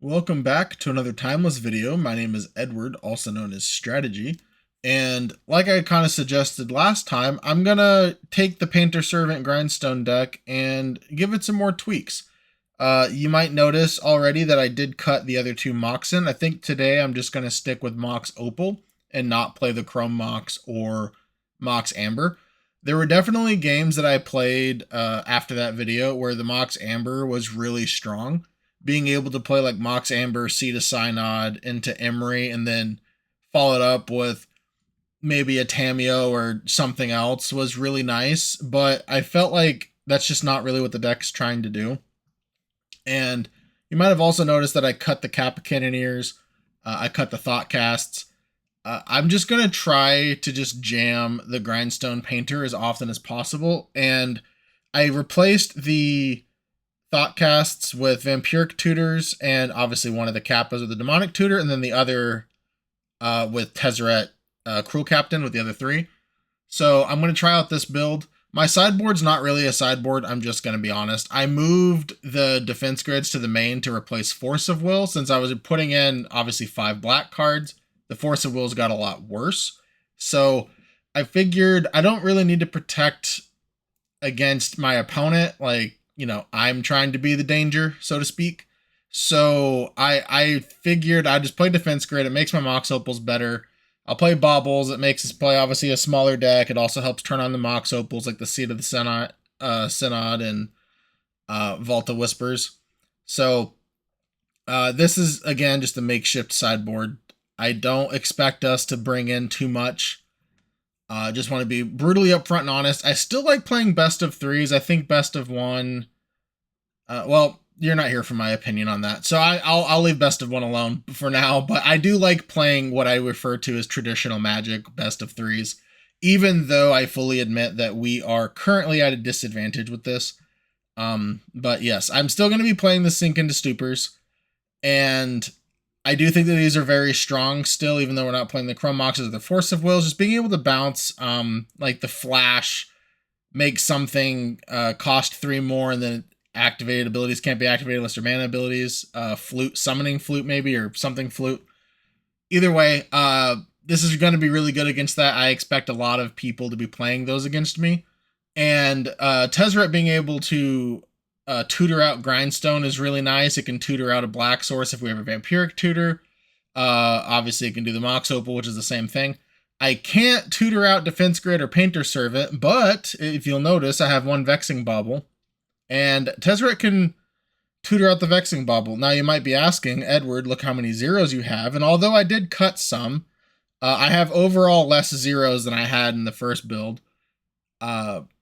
Welcome back to another timeless video. My name is Edward, also known as Strategy. And like I kind of suggested last time, I'm going to take the Painter Servant Grindstone deck and give it some more tweaks. You might notice already that I did cut the other two Mox in. I think today I'm just going to stick with Mox Opal and not play the Chrome Mox or Mox Amber. There were definitely games that I played after that video where the Mox Amber was really strong. Being able to play like Mox Amber, cEDH Synod into Emery, and then follow it up with maybe a Tamiyo or something else was really nice. But I felt like that's just not really what the deck's trying to do. And you might have also noticed that I cut the Kappa Cannoneers, I cut the Thoughtcasts. I'm just going to try to just jam the Grindstone Painter as often as possible. And I replaced the Thoughtcasts with Vampiric Tutors, and obviously one of the Kappas with the Demonic Tutor, and then the other with Tezzeret Cruel Captain with the other three. So I'm going to try out this build. My sideboard's not really a sideboard, I'm just going to be honest. I moved the defense grids to the main to replace Force of Will, since I was putting in, obviously, 5 black cards. The Force of Will's got a lot worse. So I figured I don't really need to protect against my opponent, like, I'm trying to be the danger, so to speak. So I figured I'd just play defense grid. It makes my Mox Opals better. I'll play Baubles. It makes us play, obviously, a smaller deck. It also helps turn on the Mox Opals, like the Seed of the Synod and Volta Whispers. So this is, again, just a makeshift sideboard. I don't expect us to bring in too much. Just want to be brutally upfront and honest. I still like playing best of threes. I think best of one. Well, you're not here for my opinion on that, so I'll leave best of one alone for now. But I do like playing what I refer to as traditional Magic best of threes, even though I fully admit that we are currently at a disadvantage with this. But yes, I'm still going to be playing the Sink into Stupors, and I do think that these are very strong still, even though we're not playing the Chrome Moxes or the Force of Wills. Just being able to bounce, like the Flash, make something cost 3 more, and then activated abilities can't be activated unless they're mana abilities. Flute, Summoning Flute maybe, or something Flute. Either way, this is going to be really good against that. I expect a lot of people to be playing those against me. And Tezzeret being able to tutor out Grindstone is really nice. It can tutor out a black source if we have a Vampiric Tutor. Obviously, it can do the Mox Opal, which is the same thing. I can't tutor out Defense Grid or Painter Servant, but if you'll notice, I have 1 Vexing Bauble. And Tezzeret can tutor out the Vexing Bauble. Now, you might be asking, Edward, look how many zeros you have. And although I did cut some, I have overall less zeros than I had in the first build.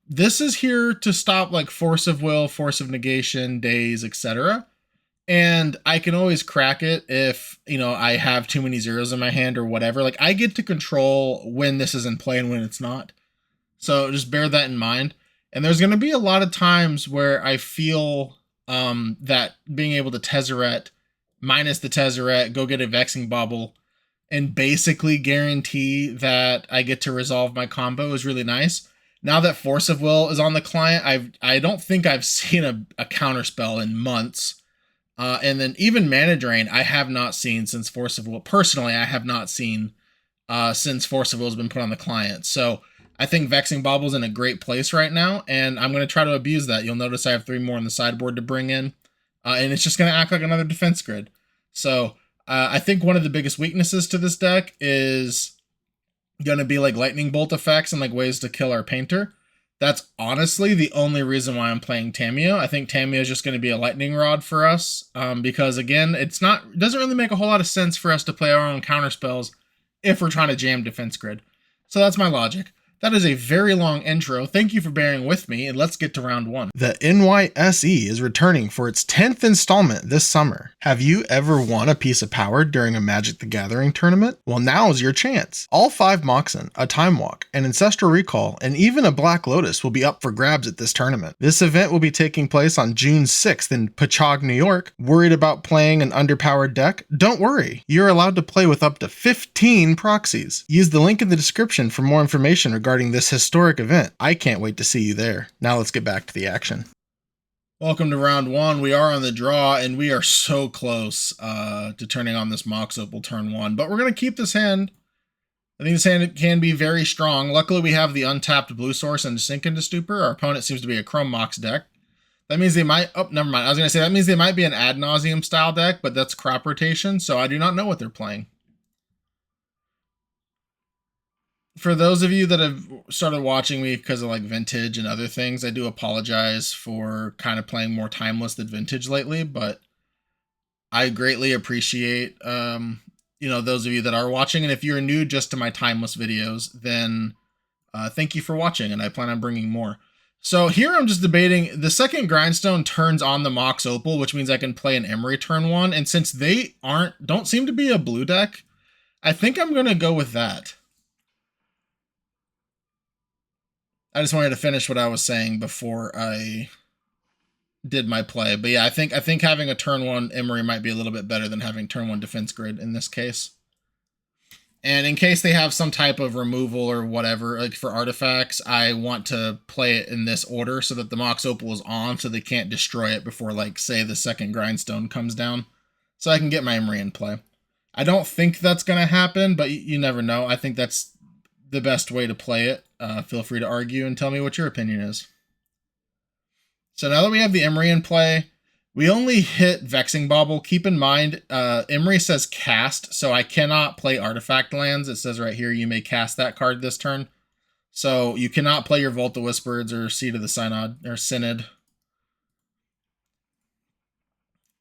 This is here to stop like Force of Will, Force of Negation, Daze, etc. And I can always crack it if, I have too many zeros in my hand or whatever. Like, I get to control when this is in play and when it's not. So just bear that in mind. And there's going to be a lot of times where I feel that being able to Tezzeret, minus the Tezzeret, go get a Vexing Bauble, and basically guarantee that I get to resolve my combo is really nice. Now that Force of Will is on the client, I don't think I've seen a counterspell in months. And then even Mana Drain, I have not seen since Force of Will. Personally, I have not seen since Force of Will has been put on the client. So I think Vexing Bauble's in a great place right now, and I'm going to try to abuse that. You'll notice I have 3 more on the sideboard to bring in, and it's just going to act like another defense grid. So I think one of the biggest weaknesses to this deck is going to be like lightning bolt effects and like ways to kill our painter. That's honestly the only reason why I'm playing Tamiyo. I think Tamiyo is just going to be a lightning rod for us, because again, it doesn't really make a whole lot of sense for us to play our own counter spells if we're trying to jam defense grid. So that's my logic. That is a very long intro. Thank you for bearing with me, and let's get to round 1. The NYSE is returning for its 10th installment this summer. Have you ever won a piece of power during a Magic the Gathering tournament? Well, now's your chance. All 5 Moxen, a Time Walk, an Ancestral Recall, and even a Black Lotus will be up for grabs at this tournament. This event will be taking place on June 6th in Patchogue, New York. Worried about playing an underpowered deck? Don't worry. You're allowed to play with up to 15 proxies. Use the link in the description for more information regarding this historic event. I can't wait to see you there. Now let's get back to the action. Welcome to round one. We are on the draw, and we are so close to turning on this Mox Opal turn one. But we're going to keep this hand. I think this hand can be very strong. Luckily, we have the untapped blue source and Sink into Stupor. Our opponent seems to be a Chrome Mox deck. That means they might... Oh, never mind. I was going to say that means they might be an Ad Nauseam style deck, but that's crop rotation, so I do not know what they're playing. For those of you that have started watching me because of like Vintage and other things, I do apologize for kind of playing more timeless than Vintage lately, but I greatly appreciate, those of you that are watching. And if you're new just to my timeless videos, then thank you for watching, and I plan on bringing more. So here I'm just debating, the second Grindstone turns on the Mox Opal, which means I can play an Emery turn one. And since they don't seem to be a blue deck, I think I'm going to go with that. I just wanted to finish what I was saying before I did my play. But yeah, I think having a turn one Emery might be a little bit better than having turn one Defense Grid in this case. And in case they have some type of removal or whatever, like for artifacts, I want to play it in this order so that the Mox Opal is on so they can't destroy it before, like, say, the second Grindstone comes down. So I can get my Emery in play. I don't think that's going to happen, but you never know. I think that's the best way to play it. Feel free to argue and tell me what your opinion is. So now that we have the Emery in play, we only hit Vexing Bauble. Keep in mind, Emery says cast, so I cannot play artifact lands. It says right here, you may cast that card this turn. So you cannot play your Vault of Whispers or Seed of the Synod or Synod.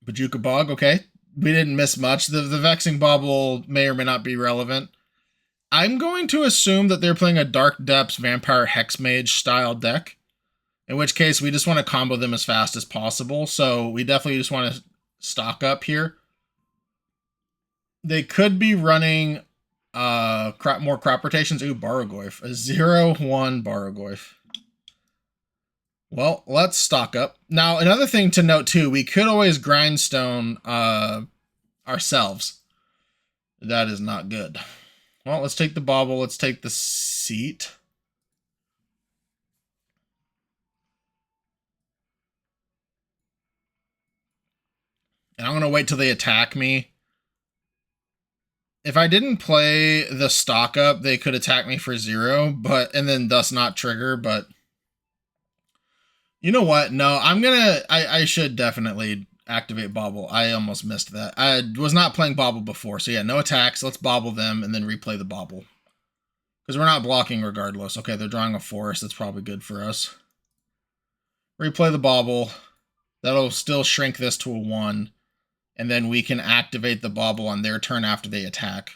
Bojuka Bog, okay. We didn't miss much. The Vexing Bauble may or may not be relevant. I'm going to assume that they're playing a Dark Depths Vampire Hexmage style deck, in which case we just want to combo them as fast as possible. So we definitely just want to stock up here. They could be running more crop rotations. Ooh, Barrogoyf. A 0-1 Barrogoyf. Well, let's stock up. Now, another thing to note too, we could always Grindstone ourselves. That is not good. Well, let's take the Bauble. Let's take the Seat. And I'm going to wait till they attack me. If I didn't play the stock up, they could attack me for 0, and then thus not trigger, but you know what? No, I should definitely activate Bauble. I almost missed that. I was not playing Bauble before, so yeah, no attacks. Let's Bauble them and then replay the Bauble. Because we're not blocking regardless. Okay, they're drawing a forest. That's probably good for us. Replay the Bauble. That'll still shrink this to a 1. And then we can activate the Bauble on their turn after they attack.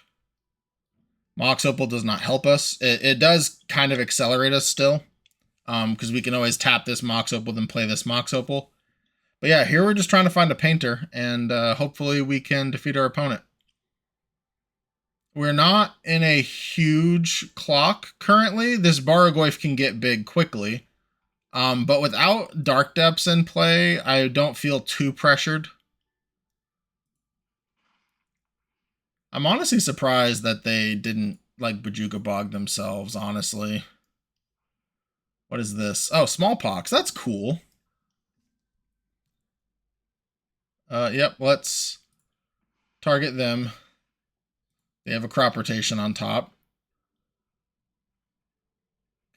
Mox Opal does not help us. It does kind of accelerate us still. Because we can always tap this Mox Opal, then play this Mox Opal. But yeah, here we're just trying to find a painter, and hopefully we can defeat our opponent. We're not in a huge clock currently. This Barrogoyf can get big quickly. But without Dark Depths in play, I don't feel too pressured. I'm honestly surprised that they didn't, like, Bojuka Bog themselves, honestly. What is this? Oh, Smallpox. That's cool. Yep, let's target them. They have a crop rotation on top.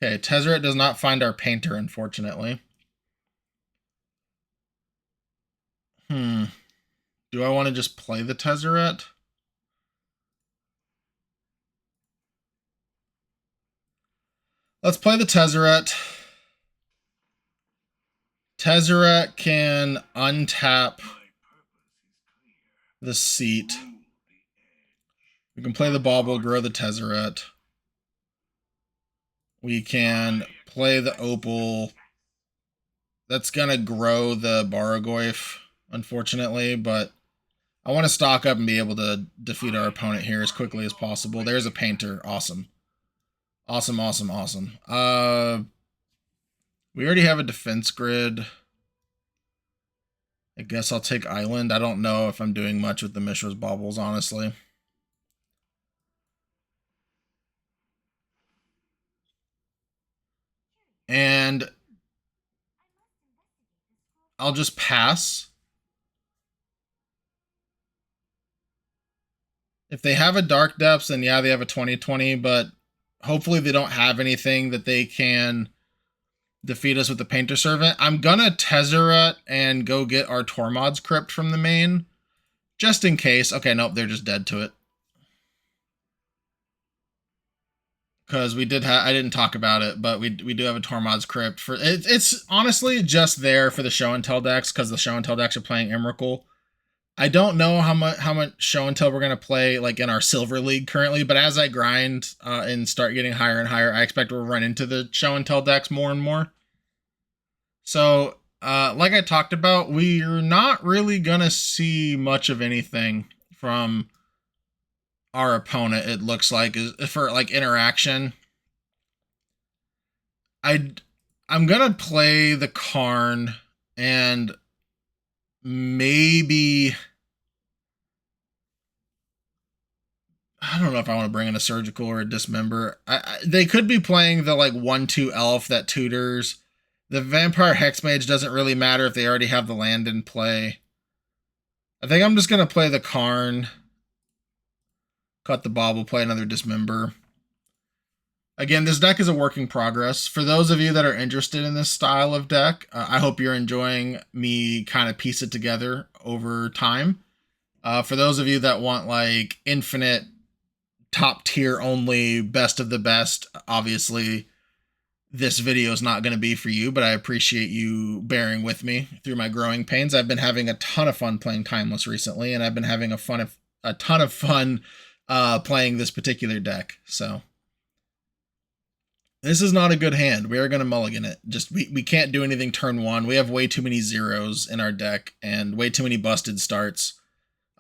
Okay, Tezzeret does not find our painter, unfortunately. Do I want to just play the Tezzeret? Let's play the Tezzeret. Tezzeret can untap the Seat. We can play the Bauble, grow the Tezzeret. We can play the Opal. That's going to grow the Barrogoyf, unfortunately, but I want to stock up and be able to defeat our opponent here as quickly as possible. There's a painter. Awesome. Awesome, awesome, awesome. We already have a defense grid. I guess I'll take Island. I don't know if I'm doing much with the Mishra's Baubles, honestly. And I'll just pass. If they have a Dark Depths, then yeah, they have a 2020, but hopefully they don't have anything that they can defeat us with the Painter Servant. I'm gonna Tezzeret and go get our Tormod's Crypt from the main, just in case. Okay, nope, they're just dead to it. Because we did I didn't talk about it, but we do have a Tormod's Crypt. For it's honestly just there for the show and tell decks, because the show and tell decks are playing Emrakul. I don't know how much show and tell we're gonna play like in our Silver League currently, but as I grind and start getting higher and higher, I expect we'll run into the show and tell decks more and more. So, like I talked about, we're not really gonna see much of anything from our opponent. It looks like for like interaction. I'm gonna play the Karn and maybe. I don't know if I want to bring in a surgical or a dismember. They could be playing the like 1/2 elf that tutors. The vampire hexmage doesn't really matter if they already have the land in play. I think I'm just gonna play the Karn. Cut the bauble, play another dismember. Again, this deck is a work in progress. For those of you that are interested in this style of deck, I hope you're enjoying me kind of piece it together over time. For those of you that want like infinite top tier only, best of the best, obviously this video is not going to be for you, but I appreciate you bearing with me through my growing pains. I've been having a ton of fun playing Timeless recently, and I've been having a ton of fun playing this particular deck. So this is not a good hand. We are going to mulligan it. Just we can't do anything turn one. We have way too many zeros in our deck and way too many busted starts.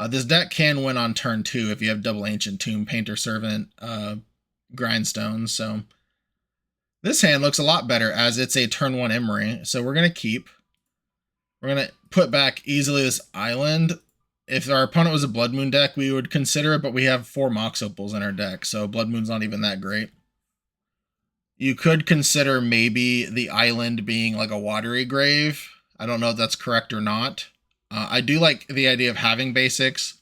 This deck can win on turn 2 if you have double Ancient Tomb, Painter Servant, Grindstones. So this hand looks a lot better as it's a turn 1 Emery. So we're going to keep. We're going to put back easily this island. If our opponent was a Blood Moon deck, we would consider it, but we have 4 Mox Opals in our deck, so Blood Moon's not even that great. You could consider maybe the island being like a watery grave. I don't know if that's correct or not. I do like the idea of having basics.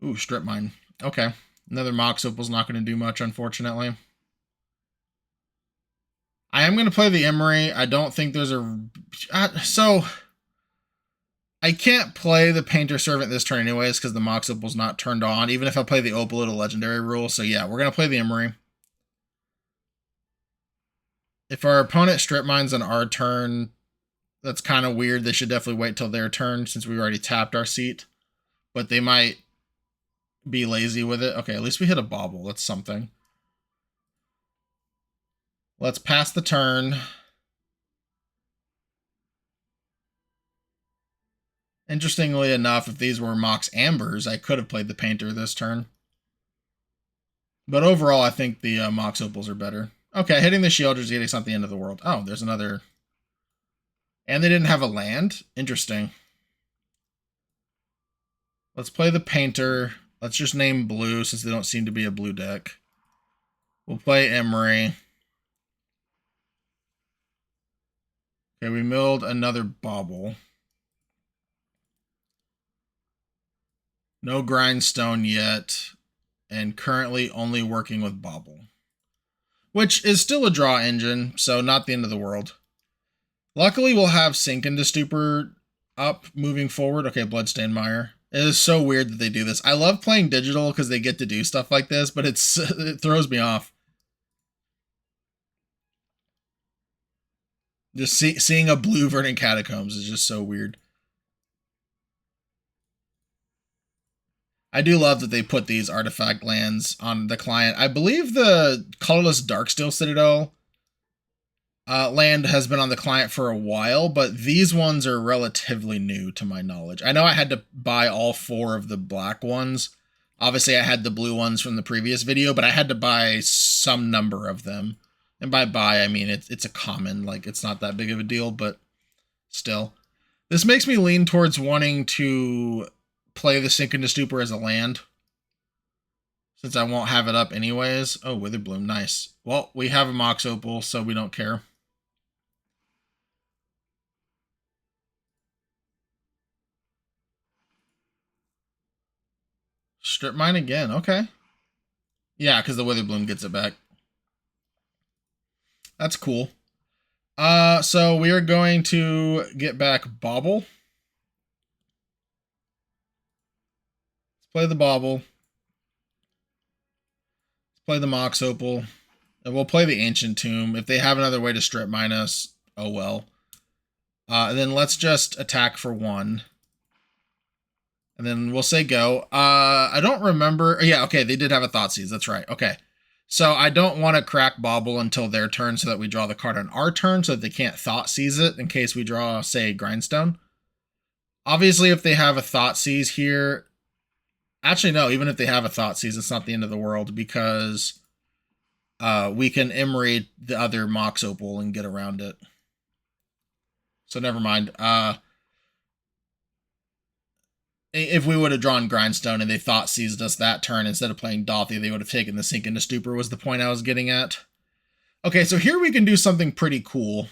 Ooh, Strip Mine. Okay. Another Mox Opal's not going to do much, unfortunately. I am going to play the Emery. I don't think there's a... so, I can't play the Painter Servant this turn anyways, because the Mox Opal's not turned on. Even if I play the Opal, it'll Legendary rule. So yeah, we're going to play the Emery. If our opponent Strip Mines on our turn... that's kind of weird. They should definitely wait till their turn since we already tapped our seat. But they might be lazy with it. Okay, at least we hit a bauble. That's something. Let's pass the turn. Interestingly enough, if these were Mox Ambers, I could have played the Painter this turn. But overall, I think the Mox Opals are better. Okay, hitting the Shield is getting something into the world. Oh, there's another... and they didn't have a land? Interesting. Let's play the Painter. Let's just name blue since they don't seem to be a blue deck. We'll play Emery. Okay, we milled another bauble. No grindstone yet. And currently only working with bauble. Which is still a draw engine, so not the end of the world. Luckily, we'll have Sink into Stupor up moving forward. Okay, Bloodstained Mire. It is so weird that they do this. I love playing digital because they get to do stuff like this, but it throws me off. Just seeing a blue Verdant Catacombs is just so weird. I do love that they put these artifact lands on the client. I believe the Colorless Darksteel Citadel land has been on the client for a while, but these ones are relatively new to my knowledge. I know I had to buy all 4 of the black ones. Obviously, I had the blue ones from the previous video, but I had to buy some number of them. And by buy, I mean it's a common, like it's not that big of a deal, but still. This makes me lean towards wanting to play the Sink into Stupor as a land, since I won't have it up anyways. Oh, Witherbloom, nice. Well, we have a Mox Opal, so we don't care. Strip mine again. Okay. Yeah, because the Witherbloom gets it back. That's cool. So we are going to get back Bauble. Let's play the Bauble. Let's play the Mox Opal. And we'll play the Ancient Tomb. If they have another way to strip mine us, oh well. And then let's just attack for 1. And then we'll say go. I don't remember. Yeah, okay, they did have a Thoughtseize. That's right. Okay. So I don't want to crack Bauble until their turn so that we draw the card on our turn so that they can't Thoughtseize it in case we draw, say, Grindstone. Obviously, if they have a Thoughtseize here... Actually, no, even if they have a Thoughtseize, it's not the end of the world because we can Emery the other Mox Opal and get around it. So never mind. If we would have drawn Grindstone and they Thoughtseized us that turn instead of playing Dauthi, they would have taken the Sink into Stupor was the point I was getting at. Okay, so here we can do something pretty cool.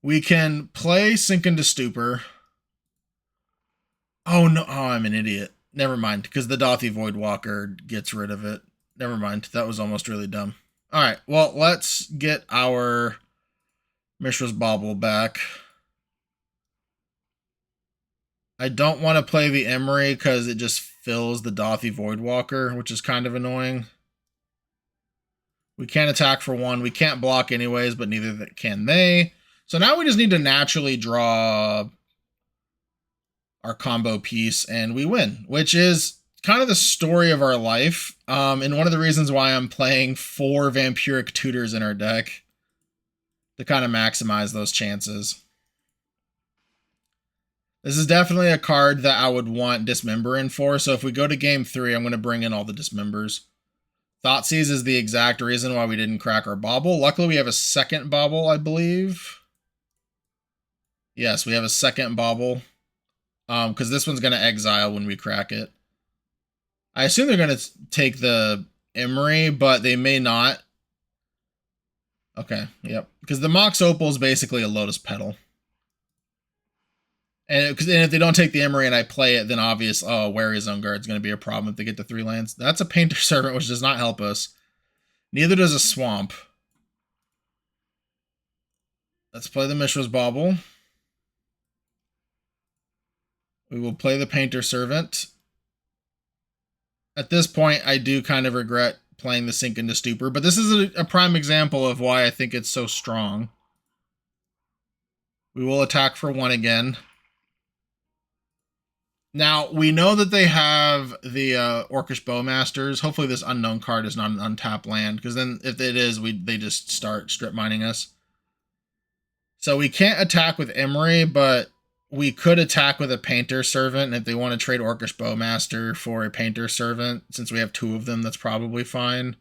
We can play Sink into Stupor. Oh, no. Oh, I'm an idiot. Never mind, because the Dauthi Voidwalker gets rid of it. Never mind. That was almost really dumb. All right, well, let's get our Mishra's Bauble back. I don't want to play the Emery because it just fills the Dauthi Voidwalker, which is kind of annoying. We can't attack for 1. We can't block anyways, but neither can they. So now we just need to naturally draw our combo piece and we win, which is kind of the story of our life. And one of the reasons why I'm playing 4 Vampiric Tutors in our deck to kind of maximize those chances. This is definitely a card that I would want Dismember in for. So if we go to game 3, I'm going to bring in all the Dismembers. Thoughtseize is the exact reason why we didn't crack our Bauble. Luckily, we have a second Bauble, I believe. Yes, we have a second Bauble. Because this one's going to exile when we crack it. I assume they're going to take the Emery, but they may not. Okay, yep. Because the Mox Opal is basically a Lotus Petal. And if they don't take the Emery and I play it, then obvious, Wary Zone Guard is going to be a problem if they get the 3 lands. That's a Painter Servant, which does not help us. Neither does a Swamp. Let's play the Mishra's Bauble. We will play the Painter Servant. At this point, I do kind of regret playing the Sink into Stupor, but this is a prime example of why I think it's so strong. We will attack for 1 again. Now, we know that they have the Orcish Bowmasters. Hopefully this unknown card is not an untapped land, because then if it is, they just start strip mining us. So we can't attack with Emery, but we could attack with a Painter Servant, and if they want to trade Orcish Bowmaster for a Painter Servant, since we have 2 of them, that's probably fine.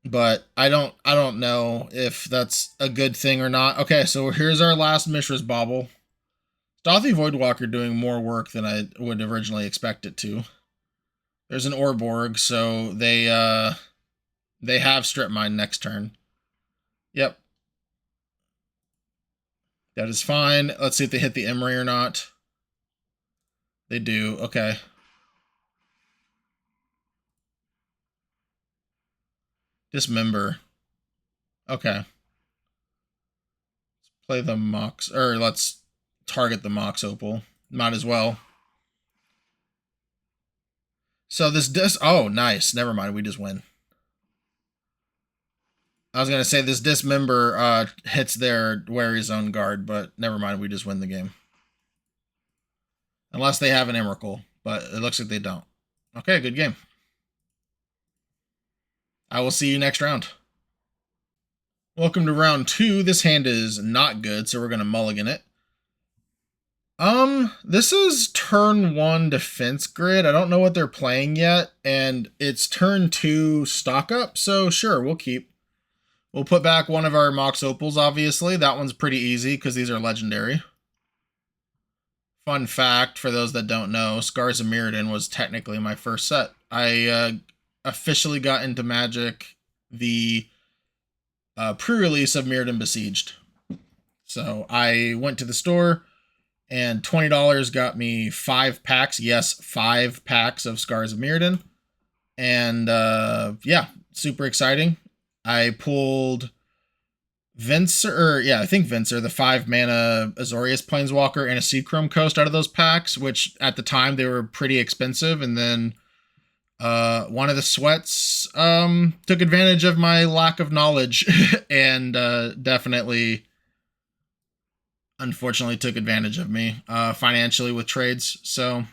But I don't know if that's a good thing or not. Okay, so here's our last Mishra's Bauble. Dauthi Voidwalker doing more work than I would originally expect it to. There's an Orborg, so they have Strip Mine next turn. Yep. That is fine. Let's see if they hit the Emery or not. They do. Okay. Dismember. Okay. Let's play the Mox, or let's target the Mox Opal. Might as well. So this oh, nice. Never mind. We just win. I was going to say this Dismember hits their Wary Zone Guard, but never mind. We just win the game. Unless they have an Emrakul, but it looks like they don't. Okay, good game. I will see you next round. Welcome to round 2. This hand is not good, so we're going to mulligan it. This is turn 1 defense grid. I don't know what they're playing yet, and it's turn 2 stock up, so sure, we'll keep. We'll put back one of our Mox Opals, obviously. That one's pretty easy because these are legendary. Fun fact, for those that don't know, Scars of Mirrodin was technically my first set. I officially got into Magic the pre-release of Mirrodin Besieged. So I went to the store, And $20 got me 5 packs. Yes, 5 packs of Scars of Mirrodin. And yeah, super exciting. I pulled Venser, I think Venser, the 5 mana Azorius Planeswalker and a Seachrome Coast out of those packs, which at the time they were pretty expensive. And then one of the sweats took advantage of my lack of knowledge and definitely, unfortunately, took advantage of me financially with trades. So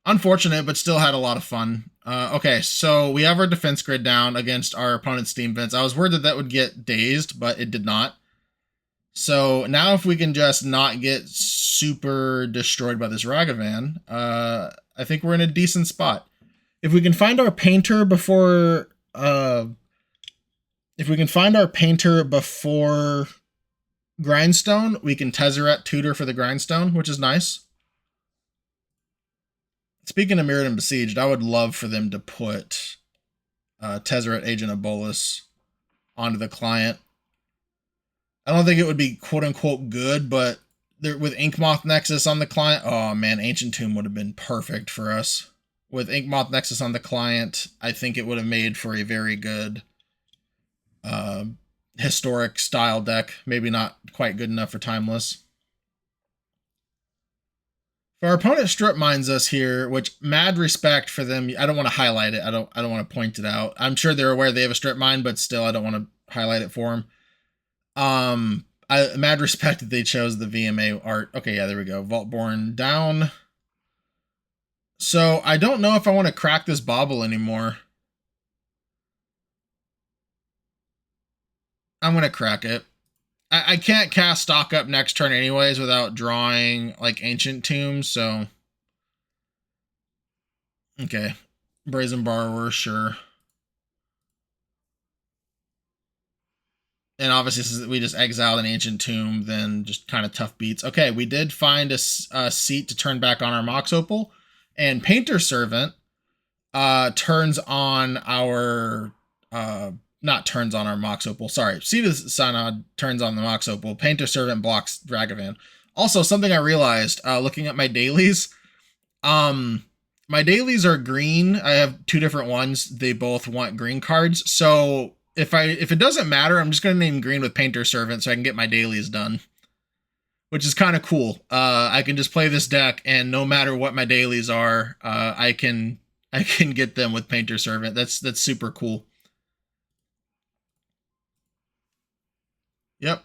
unfortunate, but still had a lot of fun. Okay, so we have our defense grid down against our opponent's Steam Vents. I was worried that that would get dazed, but it did not. So now if we can just not get super destroyed by this Ragavan, I think we're in a decent spot. If we can find our painter before... if we can find our painter before Grindstone, we can Tezzeret tutor for the Grindstone, which is nice. Speaking of Mirrodin Besieged, I would love for them to put Tezzeret Agent of Bolas onto the client. I don't think it would be quote-unquote good, but with Inkmoth Nexus on the client, oh man, Ancient Tomb would have been perfect for us. With Inkmoth Nexus on the client, I think it would have made for a very good historic style deck. Maybe not quite good enough for Timeless. If our opponent strip mines us here, which mad respect for them. I don't want to highlight it. I don't want to point it out. I'm sure they're aware they have a strip mine, but still I don't want to highlight it for them. Mad respect that they chose the VMA art. Okay, yeah, there we go. Vaultborn down. So I don't know if I want to crack this bauble anymore. I'm gonna crack it. I can't cast Stock Up next turn anyways without drawing like Ancient Tombs, so okay. Brazen Borrower, sure. And obviously, since we just exiled an Ancient Tomb, then just kind of tough beats. Okay, we did find a seat to turn back on our Mox Opal, and Painter Servant turns on our not turns on our Mox Opal. Sorry, cEDH Synod turns on the Mox Opal. Painter Servant blocks Ragavan. Also, something I realized looking at my dailies. My dailies are green. I have 2 different ones. They both want green cards. So if it doesn't matter, I'm just gonna name green with Painter Servant so I can get my dailies done, which is kind of cool. I can just play this deck, and no matter what my dailies are, I can get them with Painter Servant. That's super cool. Yep.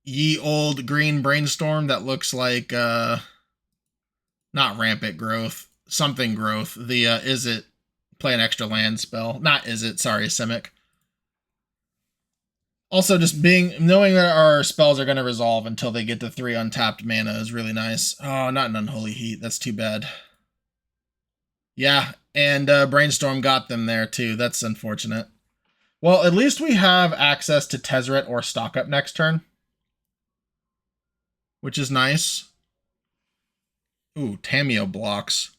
Ye old green brainstorm that looks like not rampant growth, something growth. The is it play an extra land spell? Not is it, sorry, Simic. Also, just knowing that our spells are going to resolve until they get to 3 untapped mana is really nice. Oh, not an Unholy Heat. That's too bad. Yeah, and Brainstorm got them there too. That's unfortunate. Well, at least we have access to Tezzeret or Stock Up next turn, which is nice. Ooh, Tamiyo blocks.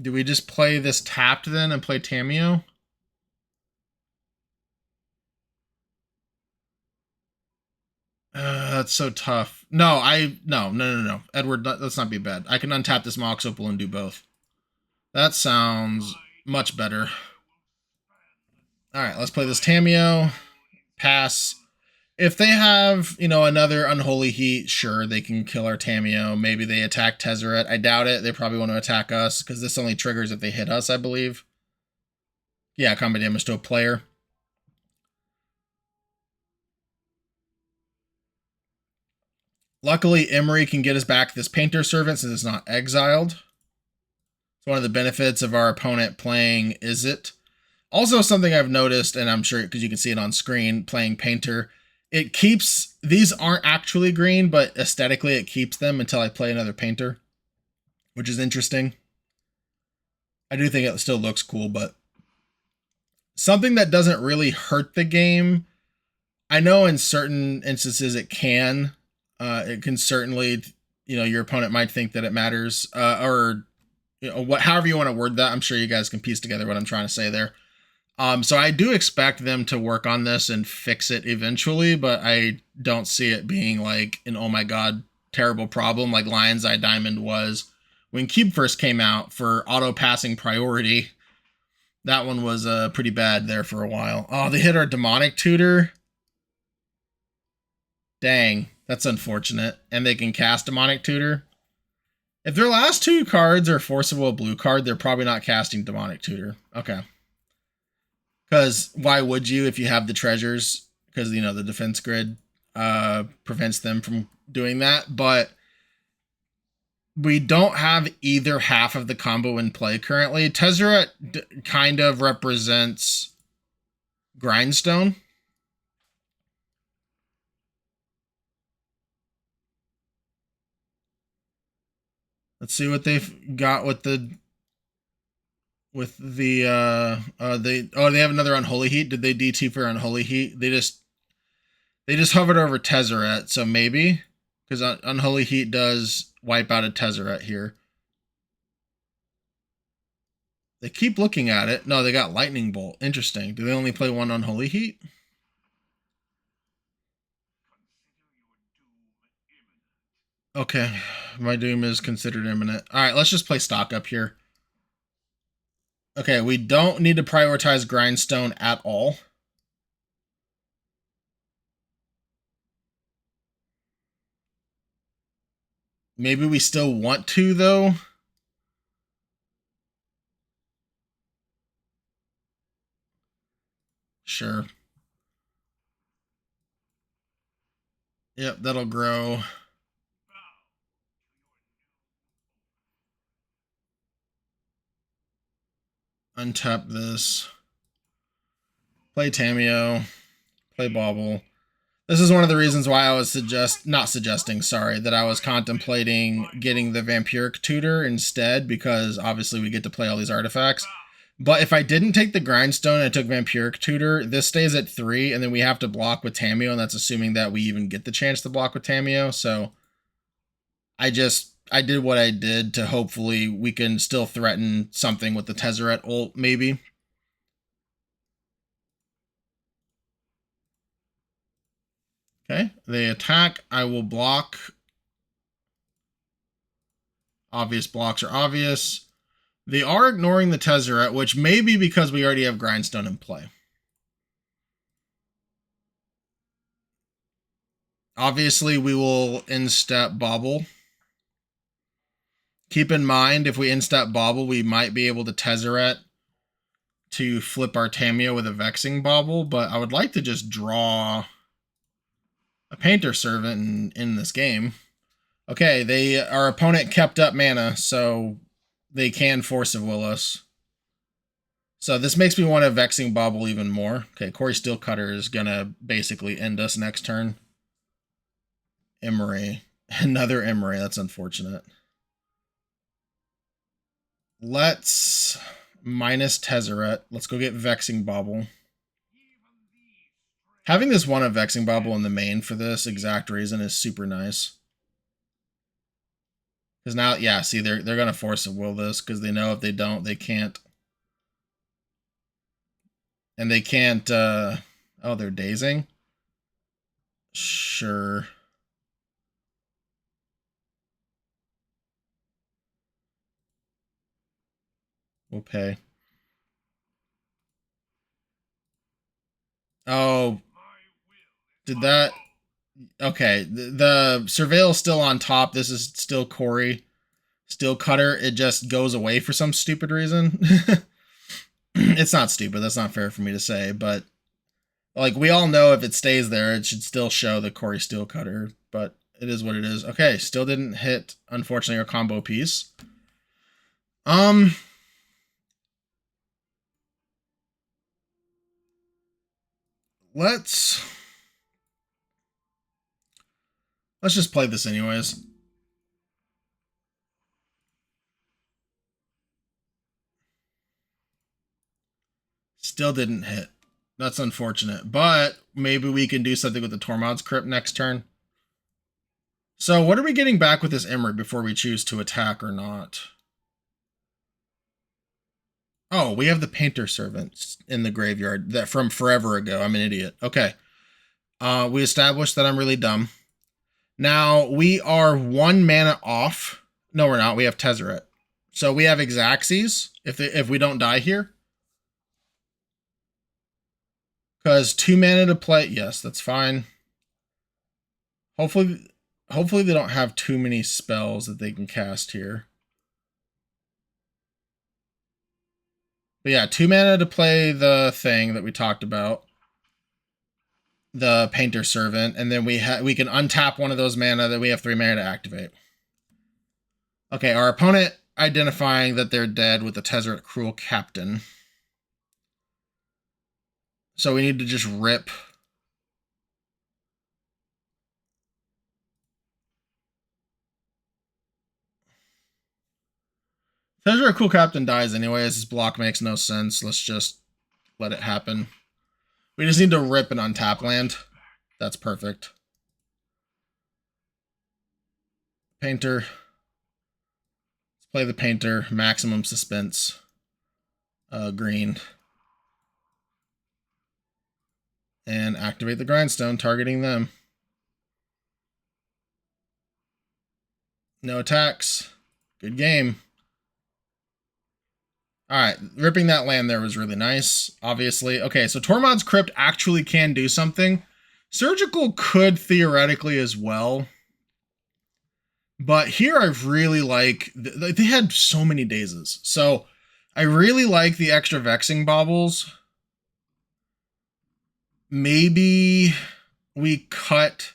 Do we just play this tapped then and play Tamiyo? That's so tough. No. Edward, let's not be bad. I can untap this Mox Opal and do both. That sounds much better. All right, let's play this Tamiyo. Pass. If they have, another Unholy Heat, sure, they can kill our Tamiyo. Maybe they attack Tezzeret. I doubt it. They probably want to attack us, because this only triggers if they hit us, I believe. Yeah, combat damage to a player. Luckily, Emery can get us back this Painter Servant since it's not exiled. It's one of the benefits of our opponent playing Is It. Also, something I've noticed, and I'm sure because you can see it on screen, playing Painter, it keeps, these aren't actually green, but aesthetically it keeps them until I play another Painter, which is interesting. I do think it still looks cool, but something that doesn't really hurt the game, I know in certain instances it can. It can certainly, your opponent might think that it matters, or however you want to word that. I'm sure you guys can piece together what I'm trying to say there. So I do expect them to work on this and fix it eventually, but I don't see it being like an, oh my god, terrible problem like Lion's Eye Diamond was when Cube first came out for auto passing priority. That one was pretty bad there for a while. Oh, they hit our demonic tutor. Dang, that's unfortunate. And they can cast demonic tutor. If their last two cards are Force of Will blue card, they're probably not casting demonic tutor. Okay. Because why would you if you have the treasures? Because, you know, the defense grid prevents them from doing that. But we don't have either half of the combo in play currently. Tezzeret kind of represents Grindstone. Let's see what they've got with the they have another Unholy Heat. Did they DT for Unholy Heat? They just hovered over Tezzeret, so maybe because Unholy Heat does wipe out a Tezzeret here. They keep looking at it. No, they got Lightning Bolt. Interesting. Do they only play one Unholy Heat? Okay, my doom is considered imminent. All right, let's just play stock up here. Okay, we don't need to prioritize Grindstone at all. Maybe we still want to, though. Sure. Yep, that'll grow. Untap this. Play Tamiyo. Play Bauble. This is one of the reasons why I was that I was contemplating getting the Vampiric Tutor instead, because obviously we get to play all these artifacts. But if I didn't take the Grindstone and I took Vampiric Tutor, this stays at 3, and then we have to block with Tamiyo, and that's assuming that we even get the chance to block with Tamiyo. So I did what I did to hopefully we can still threaten something with the Tezzeret ult, maybe. Okay, they attack. I will block. Obvious blocks are obvious. They are ignoring the Tezzeret, which may be because we already have Grindstone in play. Obviously, we will instep Bauble. Keep in mind, if we instep Bauble, we might be able to Tezzeret to flip our Tamiyo with a Vexing Bauble, but I would like to just draw a Painter Servant in this game. Okay, our opponent kept up mana, so they can Force of Will us. So this makes me want to Vexing Bauble even more. Okay, Corey Steelcutter is going to basically end us next turn. Emery. Another Emery. That's unfortunate. Let's minus Tezzeret. Let's go get Vexing Bauble. Having this one of Vexing Bauble in the main for this exact reason is super nice. Because now, yeah, see, they're going to Force of Will this, because they know if they don't, they can't. And they can't, oh, they're dazing? Sure. We'll pay. Oh, did that... Okay, the Surveil's still on top. This is still Corey. Steelcutter, it just goes away for some stupid reason. It's not stupid. That's not fair for me to say, but like we all know if it stays there, it should still show the Corey Steelcutter, but it is what it is. Okay, still didn't hit, unfortunately, our combo piece. Let's just play this anyways. Still didn't hit. That's unfortunate, but maybe we can do something with the Tormod's Crypt next turn. So what are we getting back with this Emery before we choose to attack or not? Oh, we have the Painter Servants in the graveyard that from forever ago. I'm an idiot. Okay. We established that I'm really dumb. Now, we are 1 mana off. No, we're not. We have Tezzeret. So we have Exaxes if we don't die here. Because 2 mana to play. Yes, that's fine. Hopefully they don't have too many spells that they can cast here. But yeah, 2 mana to play the thing that we talked about. The Painter Servant. And then we can untap one of those mana that we have 3 mana to activate. Okay, our opponent identifying that they're dead with the Tezzeret Cruel Captain. So we need to just rip. Tezzeret Cruel Captain dies anyways. His block makes no sense. Let's just let it happen. We just need to rip an untap land. That's perfect. Painter. Let's play the Painter. Maximum suspense. Green. And activate the Grindstone, targeting them. No attacks. Good game. Alright, ripping that land there was really nice, obviously. Okay, so Tormod's Crypt actually can do something. Surgical could theoretically as well. But here I really like... They had so many dazes. So I really like the extra Vexing Baubles. Maybe we cut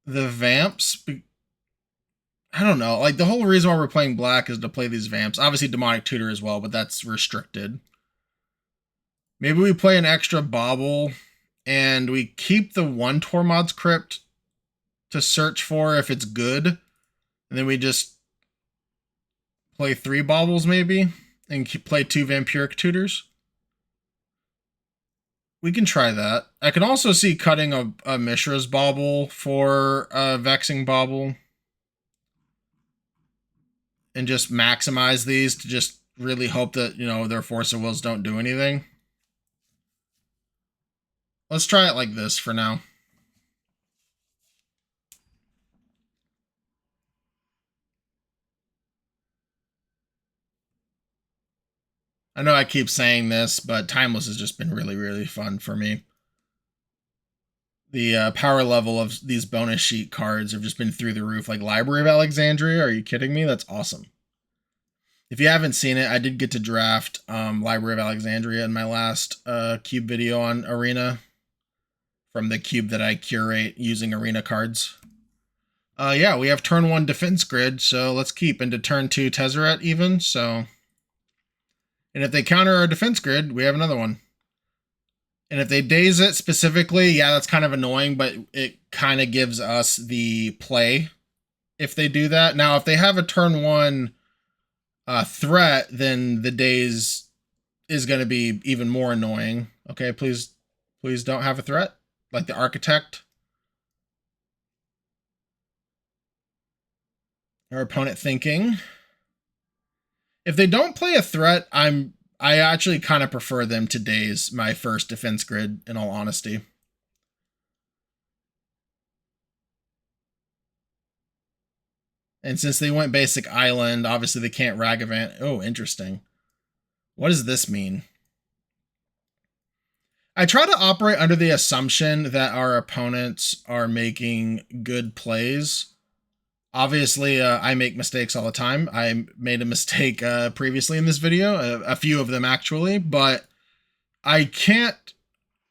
the Vamps. I don't know. Like, the whole reason why we're playing black is to play these Vamps. Obviously, Demonic Tutor as well, but that's restricted. Maybe we play an extra Bauble, and we keep the 1 Tormod's Crypt to search for if it's good. And then we just play 3 Baubles, maybe, and play 2 Vampiric Tutors. We can try that. I can also see cutting a Mishra's Bauble for a Vexing Bauble. And just maximize these to just really hope that, you know, their Force of Wills don't do anything. Let's try it like this for now. I know I keep saying this, but Timeless has just been really, really fun for me. The power level of these bonus sheet cards have just been through the roof. Like Library of Alexandria, are you kidding me? That's awesome. If you haven't seen it, I did get to draft Library of Alexandria in my last cube video on Arena from the cube that I curate using Arena cards. Yeah, we have turn 1 defense grid, so let's keep into turn 2 Tezzeret even. So, and if they counter our defense grid, we have another one. And if they daze it specifically, yeah, that's kind of annoying, but it kind of gives us the play if they do that. Now, if they have a turn 1 threat, then the daze is going to be even more annoying. Okay, please don't have a threat, like the Architect. Our opponent thinking. If they don't play a threat, I actually kind of prefer them to daze my first defense grid, in all honesty. And since they went basic island, obviously they can't Ragavant. Oh, interesting. What does this mean? I try to operate under the assumption that our opponents are making good plays. Obviously, I make mistakes all the time. I made a mistake previously in this video, a few of them actually, but I can't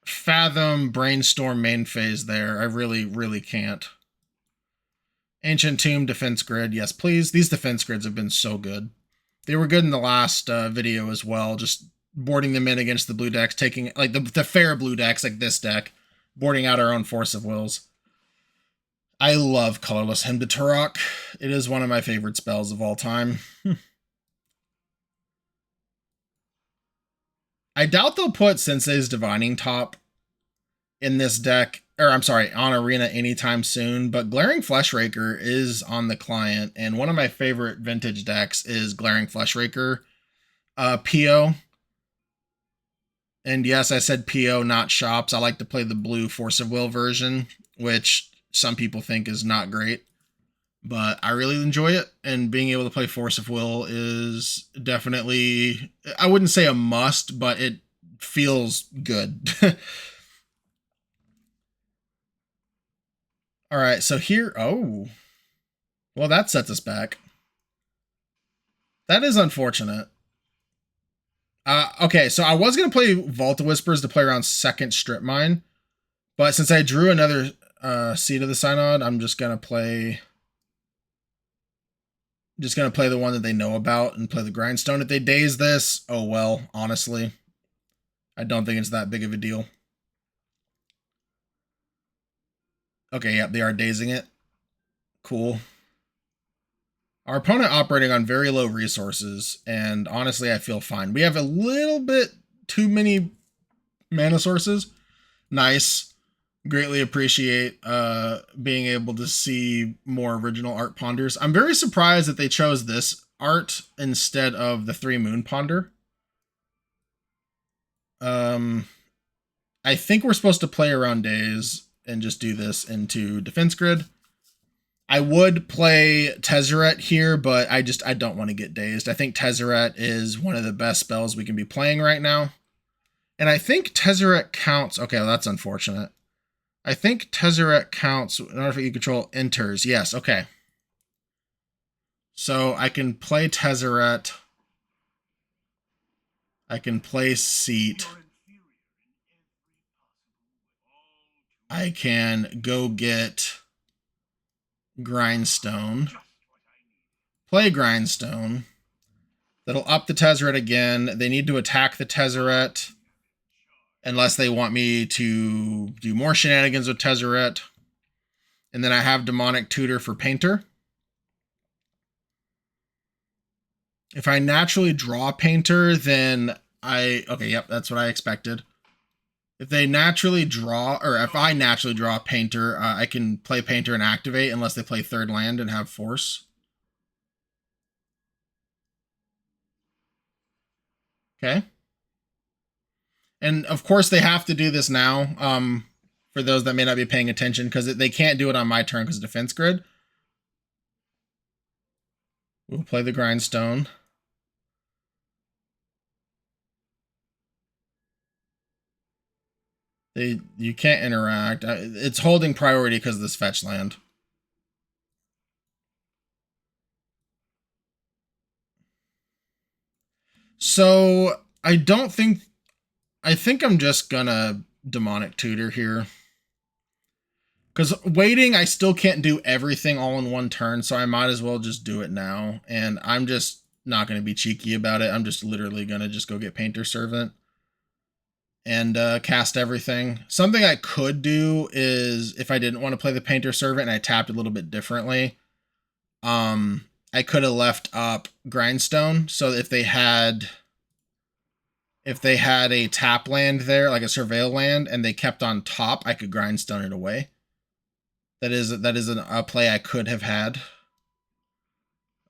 fathom Brainstorm main phase there. I really, really can't. Ancient Tomb defense grid, yes please. These defense grids have been so good. They were good in the last video as well, just boarding them in against the blue decks, taking like the fair blue decks like this deck, boarding out our own Force of Wills. I love Colorless Hymn to Turok. It is one of my favorite spells of all time. I doubt they'll put Sensei's Divining Top in this deck, or I'm sorry, on Arena anytime soon, but Glaring Fleshraker is on the client, and one of my favorite vintage decks is Glaring Fleshraker. PO. And yes, I said PO, not shops. I like to play the blue Force of Will version, which some people think is not great. But I really enjoy it, and being able to play Force of Will is definitely, I wouldn't say a must, but it feels good. All right, so here, oh, well, that sets us back. That is unfortunate. Okay, so I was going to play Vault of Whispers to play around second Strip Mine, but since I drew another Seed of the Synod, I'm just going to play the one that they know about and play the Grindstone. If they daze this, oh well, honestly. I don't think it's that big of a deal. Okay, yep, they are dazing it. Cool. Our opponent operating on very low resources, and honestly, I feel fine. We have a little bit too many mana sources. Nice. Greatly appreciate being able to see more original art ponders. I'm very surprised that they chose this art instead of the 3 Moon Ponder. I think we're supposed to play around days and just do this into Defense Grid. I would play Tezzeret here, but I don't want to get dazed. I think Tezzeret is one of the best spells we can be playing right now. And I think Tezzeret counts. Okay, well, that's unfortunate. I think Tezzeret counts in order for you to control enters. Yes, okay. So I can play Tezzeret. I can play Seat. I can go get Grindstone. Play Grindstone. That'll up the Tezzeret again. They need to attack the Tezzeret unless they want me to do more shenanigans with Tezzeret. And then I have Demonic Tutor for Painter. If I naturally draw Painter, then okay, yep, that's what I expected. If they naturally draw, or if I naturally draw Painter, I can play Painter and activate unless they play third land and have Force. Okay. And of course they have to do this now, for those that may not be paying attention, because they can't do it on my turn because of Defense Grid. We'll play the Grindstone. You can't interact. It's holding priority because of this fetch land. So I think I'm just gonna Demonic Tutor here. Because waiting, I still can't do everything all in one turn, so I might as well just do it now. And I'm just not going to be cheeky about it. I'm just literally going to just go get Painter Servant and cast everything. Something I could do is, if I didn't want to play the Painter Servant and I tapped a little bit differently, I could have left up Grindstone. So if they had a tap land there, like a Surveil land, and they kept on top, I could Grindstone it away. That is a play I could have had.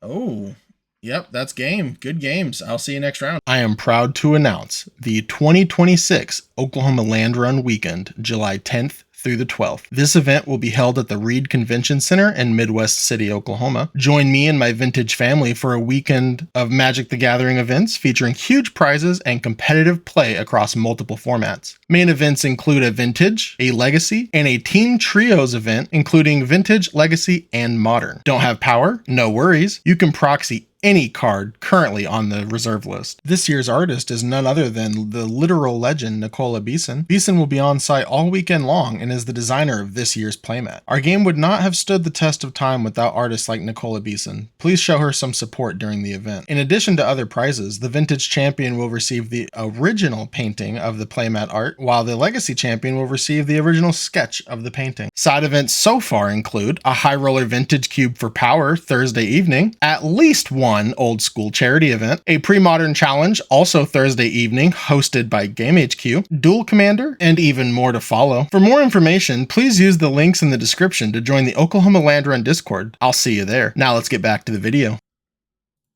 Oh, yep, that's game. Good games. I'll see you next round. I am proud to announce the 2026 Oklahoma Land Run Weekend, July 10th through the 12th. This event will be held at the Reed Convention Center in Midwest City, Oklahoma. Join me and my vintage family for a weekend of Magic the Gathering events featuring huge prizes and competitive play across multiple formats. Main events include a Vintage, a Legacy, and a Team Trios event, including Vintage, Legacy, and Modern. Don't have power? No worries. You can proxy any card currently on the reserve list. This year's artist is none other than the literal legend Nicola Beeson. Beeson will be on site all weekend long and is the designer of this year's playmat. Our game would not have stood the test of time without artists like Nicola Beeson. Please show her some support during the event. In addition to other prizes, the Vintage Champion will receive the original painting of the playmat art, while the Legacy Champion will receive the original sketch of the painting. Side events so far include a High Roller Vintage Cube for Power Thursday evening, at least one old school charity event, a pre-modern challenge also Thursday evening hosted by Game HQ, Duel Commander, and even more to follow. For more information, please use the links in the description to join the Oklahoma Land Run Discord. I'll see you there. Now let's get back to the video.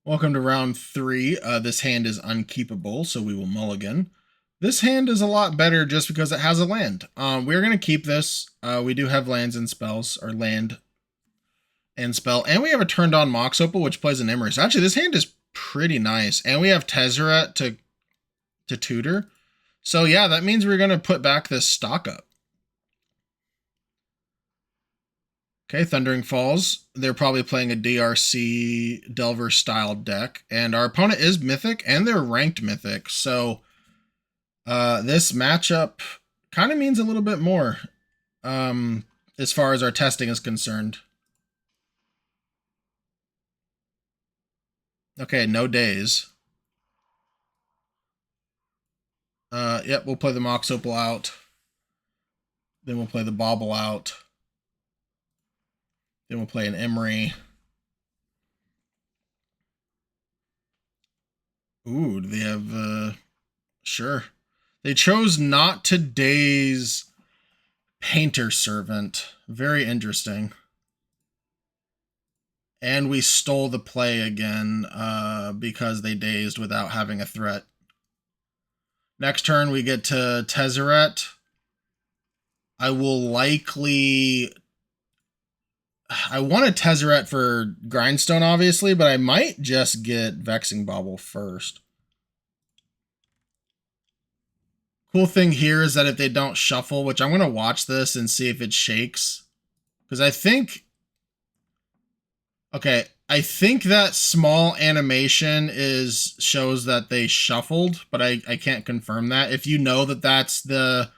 Welcome to round 3. This hand is unkeepable, so we will mulligan. This hand is a lot better just because it has a land. We're going to keep this. We do have lands and spells, or land and spell. And we have a turned on Mox Opal, which plays an Emery. So actually, this hand is pretty nice. And we have Tezzeret to tutor. So yeah, that means we're going to put back this stock up. Okay, Thundering Falls. They're probably playing a DRC Delver style deck. And our opponent is Mythic, and they're ranked Mythic. So this matchup kind of means a little bit more as far as our testing is concerned. Okay, no days. Yep, we'll play the Mox Opal out. Then we'll play the Bauble out. Then we'll play an Emery. Ooh, do they have... sure. They chose not to daze Painter Servant. Very interesting. And we stole the play again because they dazed without having a threat. Next turn, we get to Tezzeret. I will likely... I want a Tezzeret for Grindstone, obviously, but I might just get Vexing Bauble first. Cool thing here is that if they don't shuffle, which I'm going to watch this and see if it shakes. Because I think... Okay, I think that small animation shows that they shuffled, but I can't confirm that. If you know that that's the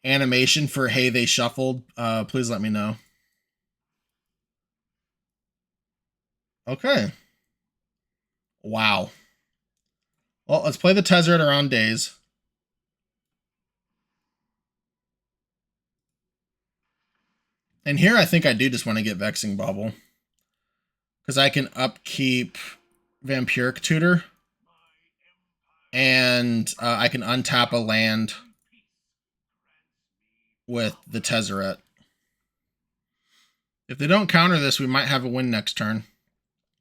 animation for, hey, they shuffled, please let me know. Okay. Wow. Well, let's play the Tezzeret around days. And here I think I do just want to get Vexing Bauble. Because I can upkeep Vampiric Tutor. And I can untap a land with the Tezzeret. If they don't counter this, we might have a win next turn.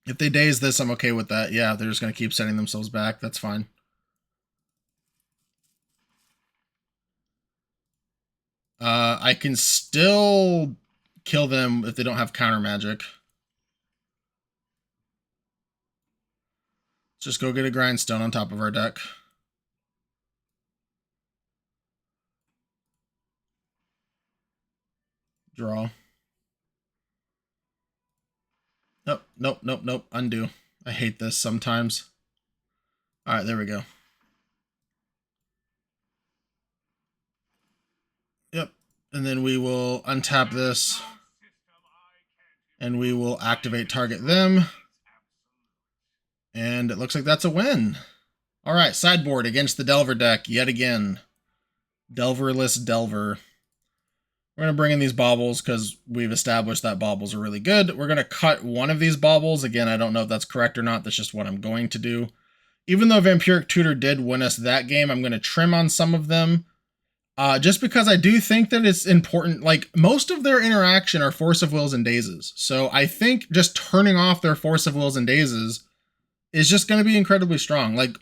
If they daze this, I'm okay with that. Yeah, they're just going to keep sending themselves back. That's fine. I can still kill them if they don't have counter magic. Let's just go get a Grindstone on top of our deck. Draw. Nope, nope, nope, nope. Undo. I hate this sometimes. Alright, there we go. Yep. And then we will untap this. And we will activate target them. And it looks like that's a win. Alright, sideboard against the Delver deck yet again. Delverless Delver. We're going to bring in these baubles because we've established that baubles are really good. We're going to cut one of these baubles. Again, I don't know if that's correct or not. That's just what I'm going to do. Even though Vampiric Tutor did win us that game, I'm going to trim on some of them. Just because I do think that it's important. Like, most of their interaction are Force of Wills and Dazes. So I think just turning off their Force of Wills and Dazes is just going to be incredibly strong. Like,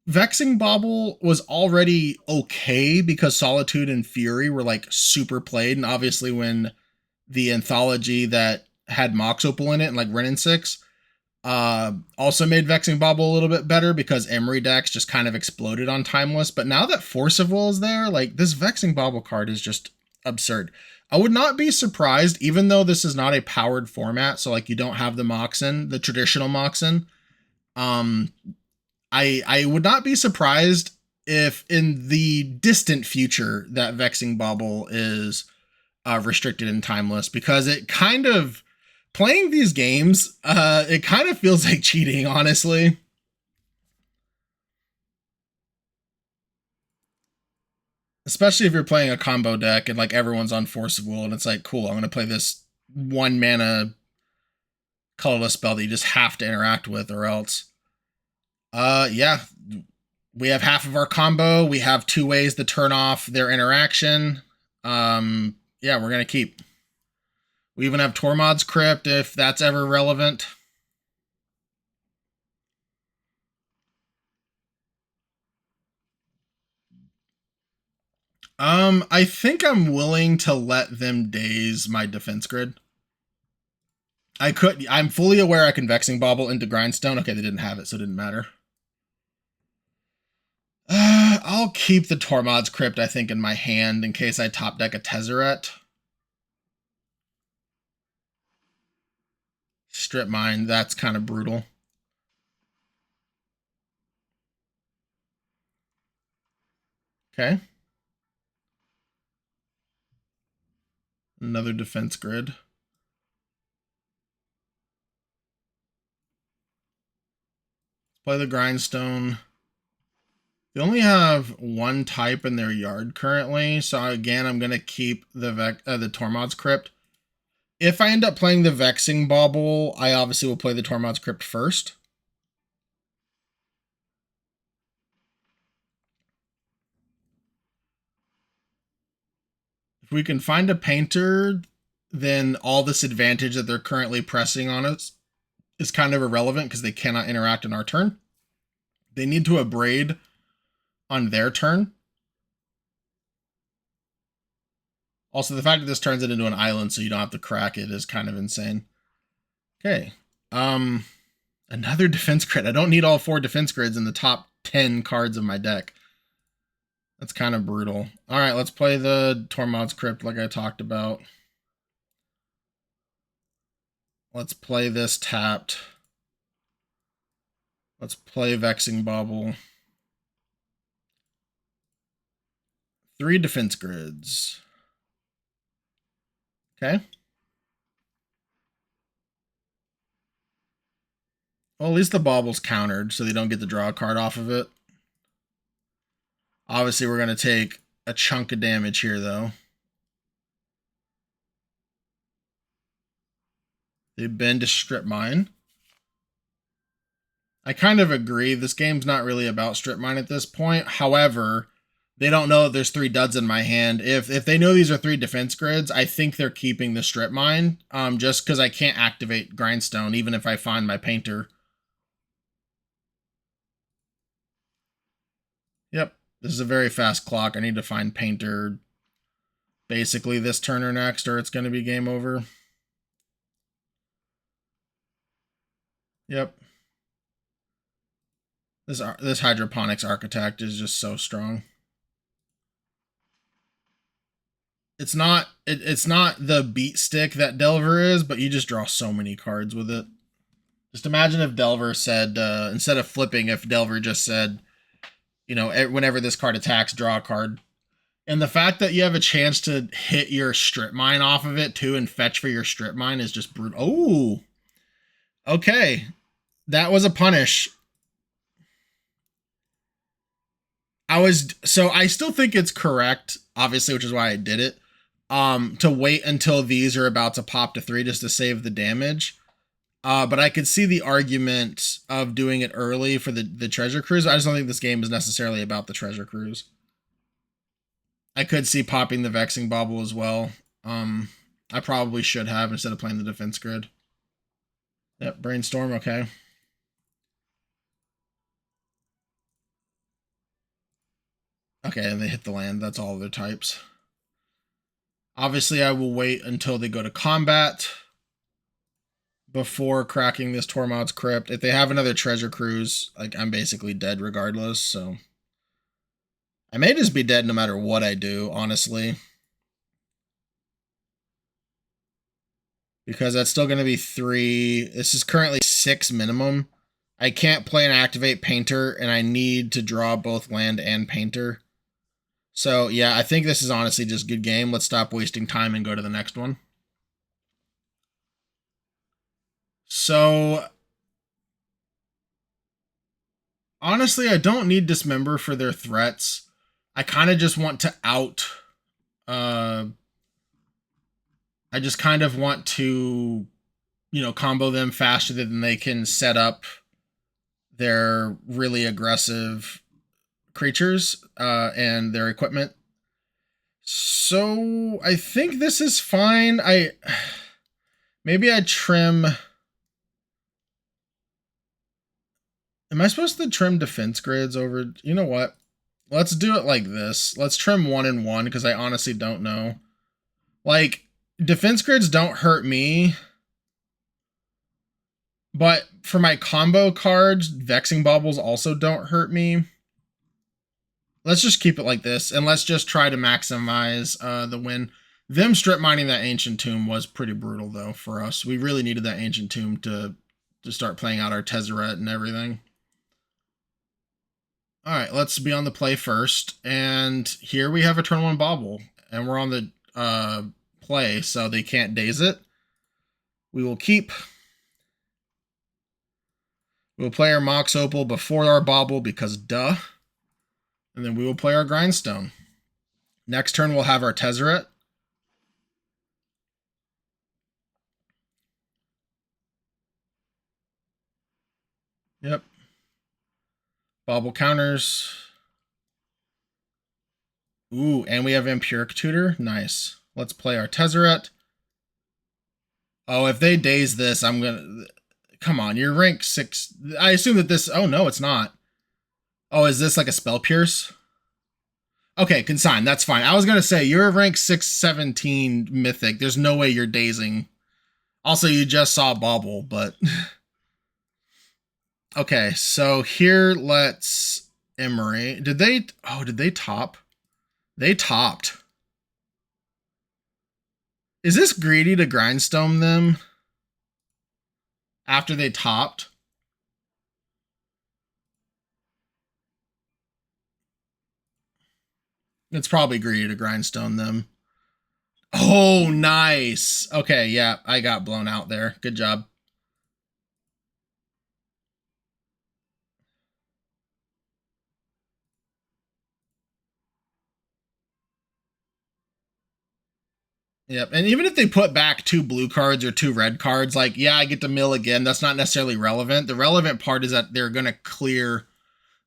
Vexing Bauble was already okay because Solitude and Fury were like super played, and obviously when the anthology that had Mox Opal in it and like Ren and 6 also made Vexing Bauble a little bit better because Emery decks just kind of exploded on Timeless. But now that Force of Will is there, like, this Vexing Bauble card is just absurd. I would not be surprised, even though this is not a powered format, so like you don't have the Moxen, the traditional Moxen. I would not be surprised if in the distant future that Vexing Bauble is restricted in Timeless, because it kind of, playing these games, it kind of feels like cheating, honestly. Especially if you're playing a combo deck and like everyone's on Force of Will and it's like, cool, I'm going to play this 1 mana colorless spell that you just have to interact with or else. Yeah, we have half of our combo. We have 2 ways to turn off their interaction. Yeah, we're going to keep. We even have Tormod's Crypt if that's ever relevant. I think I'm willing to let them daze my defense grid. I'm fully aware I can Vexing Bauble into Grindstone. Okay, they didn't have it, so it didn't matter. I'll keep the Tormod's Crypt, I think, in my hand in case I top deck a Tezzeret. Strip Mine, that's kind of brutal. Okay. Another defense grid. Play the Grindstone. They only have one type in their yard currently, so again, I'm going to keep the Tormod's Crypt. If I end up playing the Vexing Bauble, I obviously will play the Tormod's Crypt first. If we can find a Painter, then all this advantage that they're currently pressing on us is kind of irrelevant because they cannot interact on our turn. They need to Abrade on their turn. Also, the fact that this turns it into an island so you don't have to crack it is kind of insane. Okay. Another defense grid. I don't need all 4 defense grids in the top 10 cards of my deck. That's kind of brutal. All right, let's play the Tormod's Crypt like I talked about. Let's play this tapped. Let's play Vexing Bauble. 3 defense grids. Okay. Well, at least the Bauble's countered, so they don't get to draw a card off of it. Obviously, we're going to take a chunk of damage here, though. They've been to Strip Mine. I kind of agree. This game's not really about Strip Mine at this point. However, they don't know that there's 3 duds in my hand. If they know these are 3 defense grids, I think they're keeping the Strip Mine, just because I can't activate Grindstone, even if I find my Painter. Yep, this is a very fast clock. I need to find Painter basically this turn or next, or it's going to be game over. Yep. This Hydroponics Architect is just so strong. It's not the beat stick that Delver is, but you just draw so many cards with it. Just imagine if Delver said, instead of flipping, if Delver just said, you know, whenever this card attacks, draw a card. And the fact that you have a chance to hit your Strip Mine off of it, too, and fetch for your Strip Mine is just brutal. Oh! Okay. That was a punish. I still think it's correct, obviously, which is why I did it, to wait until these are about to pop to 3 just to save the damage. But I could see the argument of doing it early for the Treasure Cruise. I just don't think this game is necessarily about the Treasure Cruise. I could see popping the Vexing Bauble as well. I probably should have instead of playing the defense grid. Yep, Brainstorm, okay. Okay, and they hit the land. That's all their types. Obviously, I will wait until they go to combat before cracking this Tormod's Crypt. If they have another Treasure Cruise, like, I'm basically dead regardless, so I may just be dead no matter what I do, honestly. Because that's still going to be 3. This is currently 6 minimum. I can't play and activate Painter, and I need to draw both land and Painter. So, yeah, I think this is honestly just good game. Let's stop wasting time and go to the next one. So, honestly, I don't need Dismember for their threats. I kind of just want to out... I just kind of want to, you know, combo them faster than they can set up their really aggressive creatures and their equipment. So I think this is fine. Maybe I trim. Am I supposed to trim defense grids over? You know what? let's do it like this. Let's trim 1 and 1 because I honestly don't know. Like, defense grids don't hurt me. But for my combo cards, Vexing Baubles also don't hurt me. Let's just keep it like this, and let's just try to maximize the win. Them strip mining that Ancient Tomb was pretty brutal, though, for us. We really needed that Ancient Tomb to start playing out our Tezzeret and everything. All right, let's be on the play first. And here we have a turn 1 Bauble, and we're on the play, so they can't daze it. We will keep. We'll play our Mox Opal before our Bauble because duh. And then we will play our Grindstone. Next turn we'll have our Tezzeret. Yep. Bauble counters. Ooh, and we have Empiric Tutor. Nice. Let's play our Tezzeret. Oh, if they daze this, I'm gonna... Come on, you're rank 6. I assume that this... Oh, no, it's not. Oh, is this like a Spell Pierce? Okay, consign. That's fine. I was going to say, you're rank 617 Mythic. There's no way you're dazing. Also, you just saw Bauble, but... Okay, so here let's... Emery. Did they... Oh, did they top? They topped. Is this greedy to Grindstone them? After they topped? It's probably greedy to Grindstone them. Oh, nice. Okay, yeah, I got blown out there. Good job. Yep, and even if they put back 2 blue cards or 2 red cards, like, yeah, I get to mill again. That's not necessarily relevant. The relevant part is that they're going to clear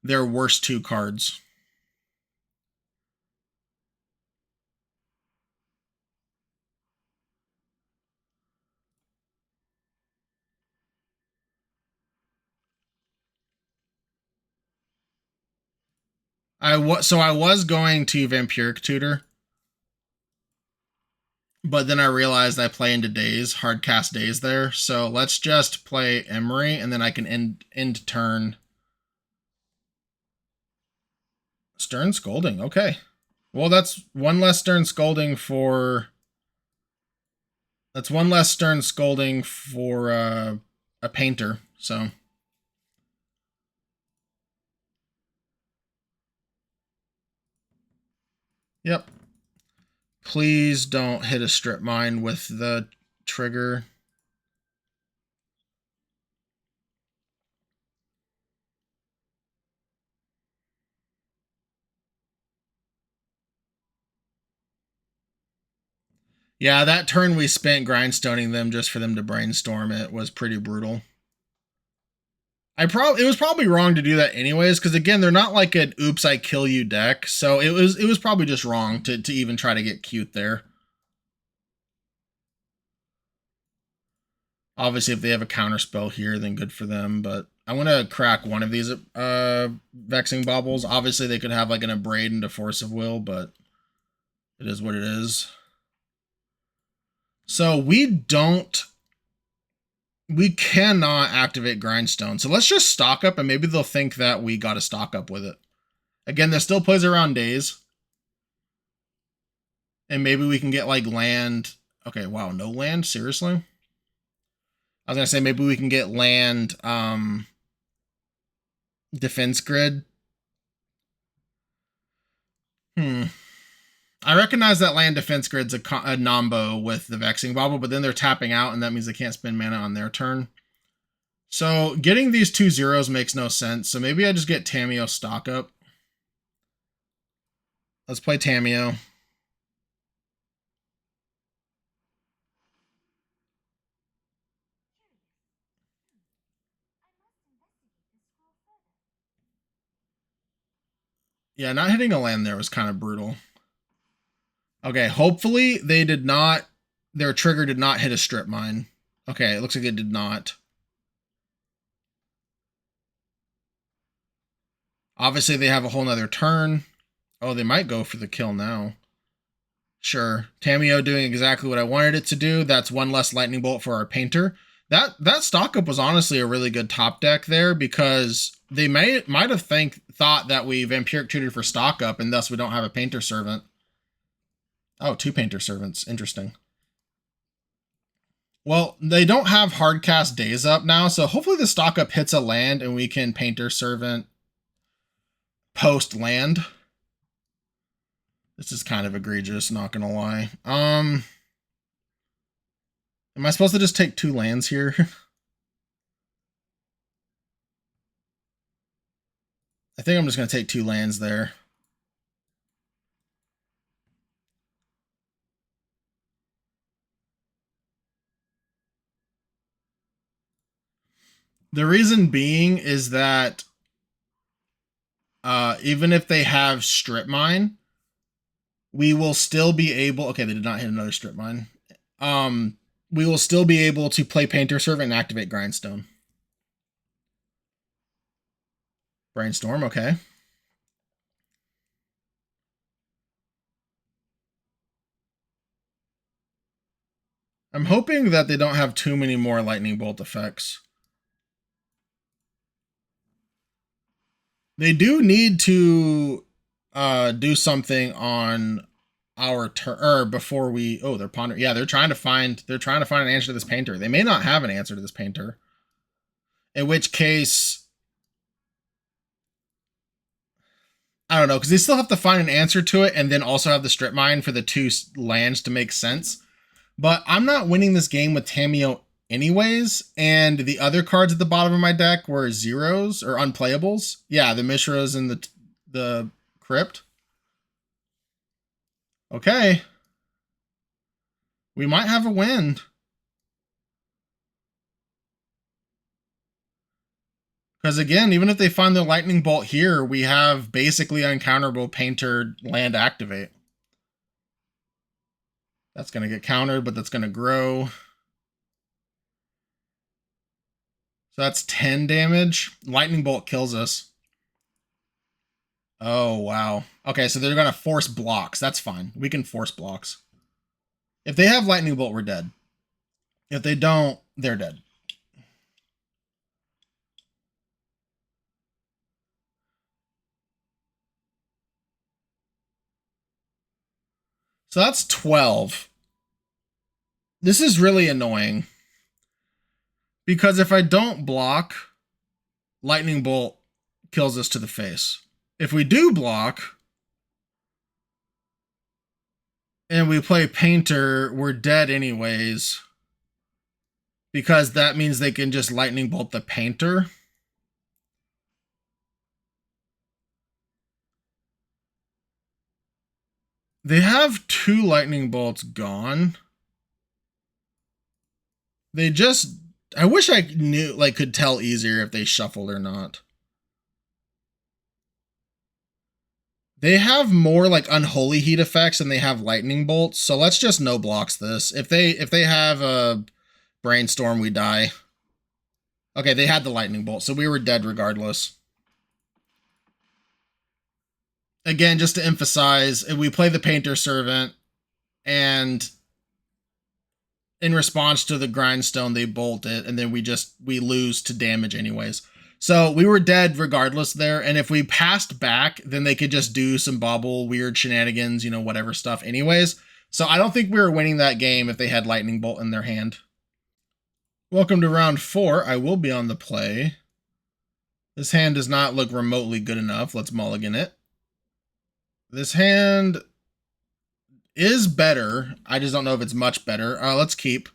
their worst 2 cards. So I was going to Vampiric Tutor, but then I realized I play into Daze, hard cast Daze there. So let's just play Emery, and then I can end turn. Stern Scolding, okay. Well, that's one less Stern Scolding for... That's one less Stern Scolding for a painter, so... Yep. Please don't hit a strip mine with the trigger. Yeah, that turn we spent grindstoning them just for them to brainstorm it was pretty brutal. It was probably wrong to do that anyways, because again, they're not like an oops I kill you deck, so it was probably just wrong to even try to get cute there. Obviously, if they have a counter spell here, then good for them, but I want to crack one of these Vexing Baubles. Obviously, they could have like an Abrade into Force of Will, but it is what it is. So we cannot activate Grindstone. So let's just stock up, and maybe they'll think that we got to stock up with it. Again, this still plays around Daze. And maybe we can get like land. Okay, wow, no land? Seriously? I was going to say maybe we can get land defense grid. I recognize that land defense grid's a nombo with the Vexing Bauble, but then they're tapping out, and that means they can't spend mana on their turn. So getting these 2 zeros makes no sense, so maybe I just get Tamiyo stock up. Let's play Tamiyo. Yeah, not hitting a land there was kind of brutal. Okay, hopefully they did not... Their trigger did not hit a strip mine. Okay, it looks like it did not. Obviously, they have a whole nother turn. Oh, they might go for the kill now. Sure. Tamiyo doing exactly what I wanted it to do. That's one less lightning bolt for our painter. That stock up was honestly a really good top deck there, because they might have thought that we vampiric tutored for stock up, and thus we don't have a painter servant. Oh, 2 painter servants. Interesting. Well, they don't have hard cast days up now, so hopefully the stock up hits a land and we can painter servant post land. This is kind of egregious, not gonna lie. Am I supposed to just take 2 lands here? I think I'm just gonna take 2 lands there. The reason being is that even if they have strip mine, we will still be able... Okay, they did not hit another strip mine. We will still be able to play Painter Servant and activate Grindstone. Brainstorm, okay. I'm hoping that they don't have too many more lightning bolt effects. They do need to do something on our turn, or before we... Oh, they're pondering. Yeah, they're trying to find an answer to this painter. They may not have an answer to this painter. In which case, I don't know, because they still have to find an answer to it and then also have the strip mine for the 2 lands to make sense. But I'm not winning this game with Tamiyo anyways, and the other cards at the bottom of my deck were zeros or unplayables. Yeah, the Mishras and the Crypt. Okay. We might have a win. Because again, even if they find the lightning bolt here, we have basically uncounterable painter land activate. That's going to get countered, but that's going to grow. So that's 10 damage. Lightning bolt kills us. Oh, wow. Okay, so they're going to force blocks. That's fine. We can force blocks. If they have lightning bolt, we're dead. If they don't, they're dead. So that's 12. This is really annoying. Because if I don't block, lightning bolt kills us to the face. If we do block, and we play painter, we're dead anyways. Because that means they can just lightning bolt the painter. They have 2 lightning bolts gone. They just... I wish I knew, like, could tell easier if they shuffled or not. They have more, like, unholy heat effects than they have lightning bolts, so let's just no blocks this. If they have a brainstorm, we die. Okay, they had the lightning bolt, so we were dead regardless. Again, just to emphasize, if we play the Painter Servant, and in response to the Grindstone, they bolt it, and then we lose to damage anyways. So we were dead regardless there, and if we passed back, then they could just do some bobble, weird shenanigans, you know, whatever stuff anyways. So I don't think we were winning that game if they had Lightning Bolt in their hand. Welcome to round 4. I will be on the play. This hand does not look remotely good enough. Let's mulligan it. This hand is better. I just don't know if it's much better. Let's keep.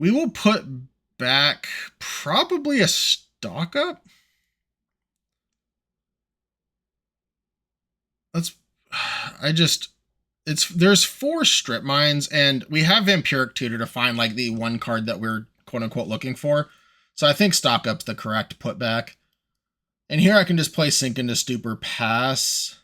We will put back probably a stock up. There's 4 strip mines, and we have Vampiric Tutor to find like the one card that we're quote unquote looking for. So I think stock up's the correct putback. And here I can just play Sink into Stupor, pass.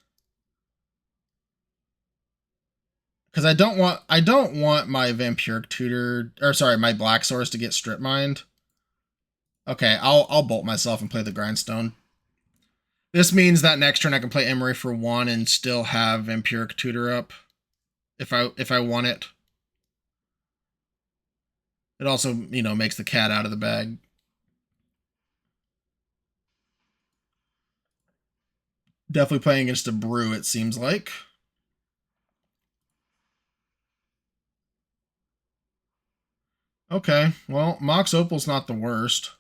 Because I don't want my Vampiric Tutor, or sorry, my Black Source to get strip mined. Okay, I'll bolt myself and play the Grindstone. This means that next turn I can play Emery for 1 and still have Vampiric Tutor up if I want it. It also, you know, makes the cat out of the bag. Definitely playing against a brew, it seems like. Okay, well, Mox Opal's not the worst.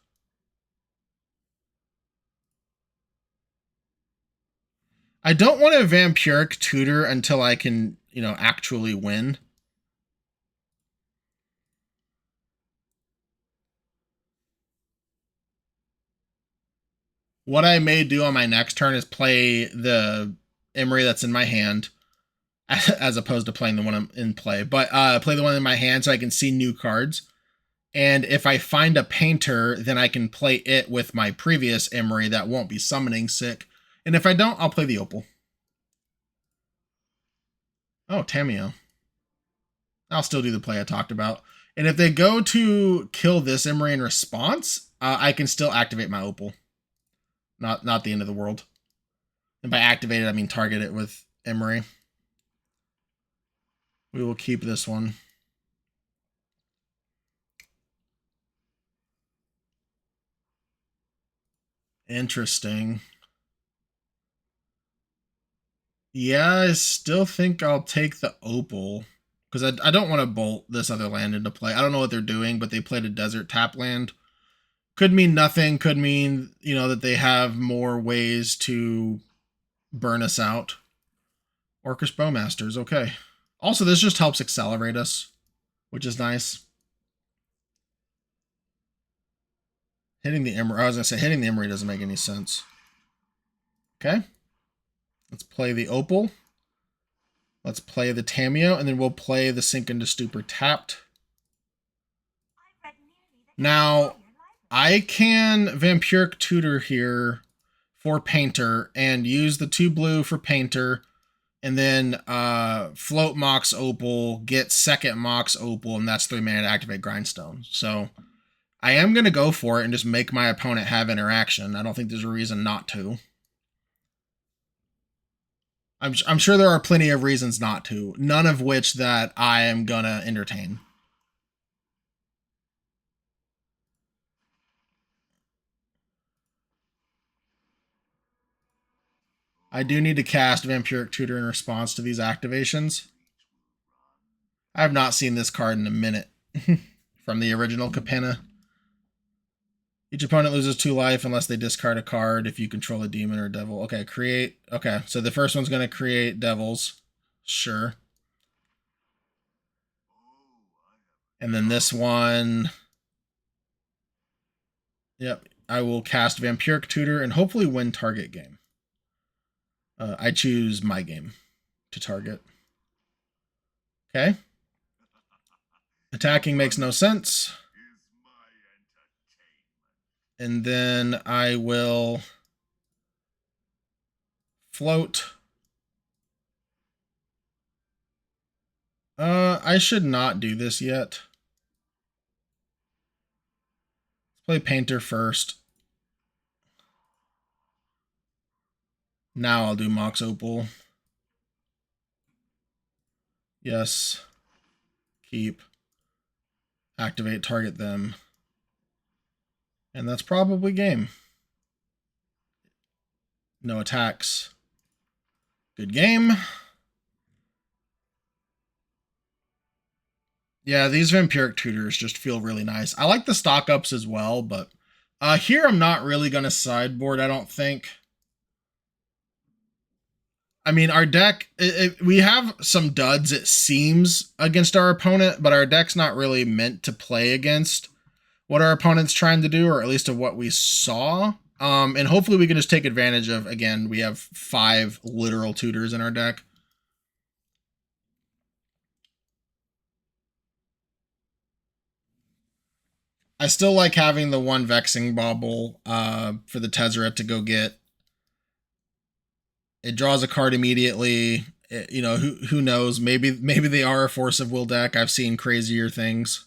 I don't want a Vampiric Tutor until I can, you know, actually win. What I may do on my next turn is play the Emery that's in my hand, as opposed to playing the one I'm in play. But play the one in my hand so I can see new cards. And if I find a Painter, then I can play it with my previous Emery that won't be summoning sick. And if I don't, I'll play the Opal. Oh, Tamiyo. I'll still do the play I talked about. And if they go to kill this Emery in response, I can still activate my Opal. Not the end of the world. And by activate it, I mean target it with Emery. We will keep this one. Interesting. Yeah, I still think I'll take the Opal. Because I don't want to bolt this other land into play. I don't know what they're doing, but they played a desert tap land. Could mean nothing. Could mean, you know, that they have more ways to burn us out. Orcish Bowmasters, okay. Also, this just helps accelerate us, which is nice. Hitting the Emery, I was going to say, hitting the Emery doesn't make any sense. Okay. Let's play the Opal. Let's play the Tamiyo, and then we'll play the Sink into Stupor tapped. Now, I can Vampiric Tutor here for Painter and use the 2 blue for Painter, and then float Mox Opal, get second Mox Opal, and that's 3 mana to activate Grindstone. So I am going to go for it and just make my opponent have interaction. I don't think there's a reason not to. I'm sure there are plenty of reasons not to, none of which that I am going to entertain. I do need to cast Vampiric Tutor in response to these activations. I have not seen this card in a minute from the original Capenna. Each opponent loses 2 life unless they discard a card if you control a demon or a devil. Okay, create. Okay, so the first one's going to create devils. Sure. And then this one. Yep, I will cast Vampiric Tutor and hopefully win target game. I choose my game to target. Okay. Attacking makes no sense. And then I will float. I should not do this yet. Let's play Painter first. Now I'll do Mox Opal. Yes. Keep. Activate, target them. And that's probably game. No attacks. Good game. Yeah, these Vampiric Tutors just feel really nice. I like the stock ups as well, but here I'm not really going to sideboard, I don't think. I mean, our deck, we have some duds, it seems, against our opponent, but our deck's not really meant to play against what our opponent's trying to do, or at least of what we saw. And hopefully we can just take advantage of, again, we have 5 literal tutors in our deck. I still like having the 1 Vexing Bauble for the Tezzeret to go get. It draws a card immediately. You know, who knows? Maybe they are a Force of Will deck. I've seen crazier things.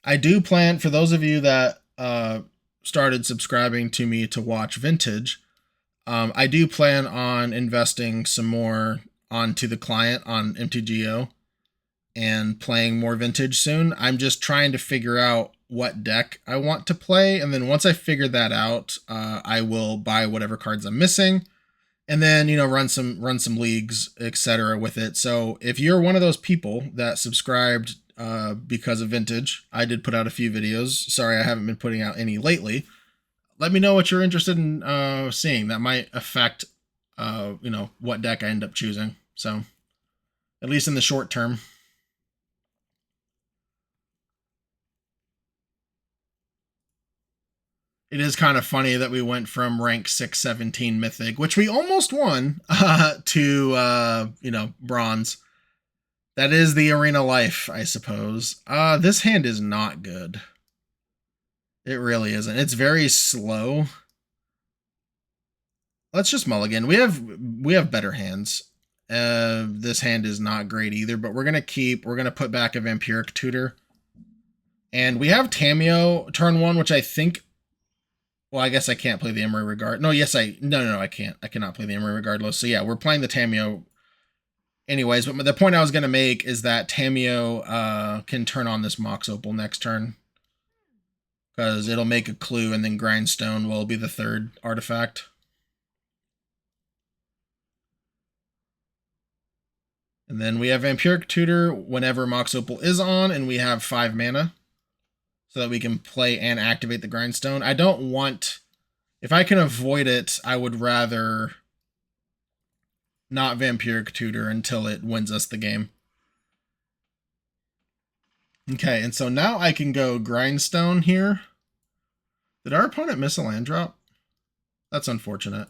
I do plan, for those of you that started subscribing to me to watch Vintage, I do plan on investing some more onto the client on MTGO and playing more Vintage soon. I'm just trying to figure out what deck I want to play, and then once I figure that out, I will buy whatever cards I'm missing, and then run some leagues, etc. with it. So if you're one of those people that subscribed because of Vintage, I did put out a few videos. Sorry, I haven't been putting out any lately. Let me know what you're interested in seeing. That might affect what deck I end up choosing. So at least in the short term. It is kind of funny that we went from rank 617 mythic, which we almost won, to bronze. That is the arena life, I suppose. This hand is not good. It really isn't. It's very slow. Let's just mulligan. We have better hands. This hand is not great either, but we're gonna put back a Vampiric Tutor. And we have Tamiyo turn 1, which I think, well, I guess I can't play the Emery Regard. No, I can't. I cannot play the Emery regardless. So yeah, we're playing the Tamiyo anyways. But the point I was going to make is that Tamiyo can turn on this Mox Opal next turn, because it'll make a clue, and then Grindstone will be the third artifact. And then we have Vampiric Tutor whenever Mox Opal is on, and we have 5 mana, so that we can play and activate the Grindstone. I don't want, if I can avoid it, I would rather not Vampiric Tutor until it wins us the game. Okay, and so now I can go Grindstone here. Did our opponent miss a land drop? That's unfortunate.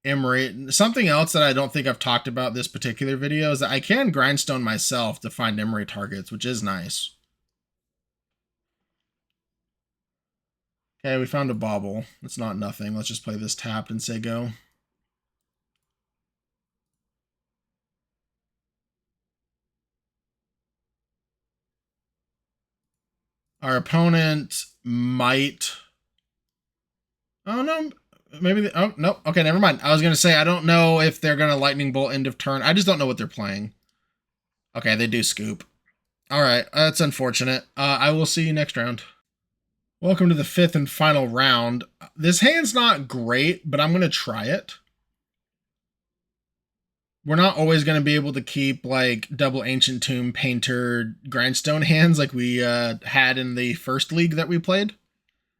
Emery. Something else that I don't think I've talked about this particular video is that I can Grindstone myself to find Emery targets, which is nice. Okay, we found a bauble. It's not nothing. Let's just play this tapped and say go. Our opponent might... Oh, no. Maybe... Oh, no. Okay, never mind. I was going to say, I don't know if they're going to Lightning Bolt end of turn. I just don't know what they're playing. Okay, they do scoop. All right, that's unfortunate. I will see you next round. Welcome to the 5th and final round. This hand's not great, but I'm going to try it. We're not always going to be able to keep like double Ancient Tomb, Painter, Grindstone hands like we had in the first league that we played.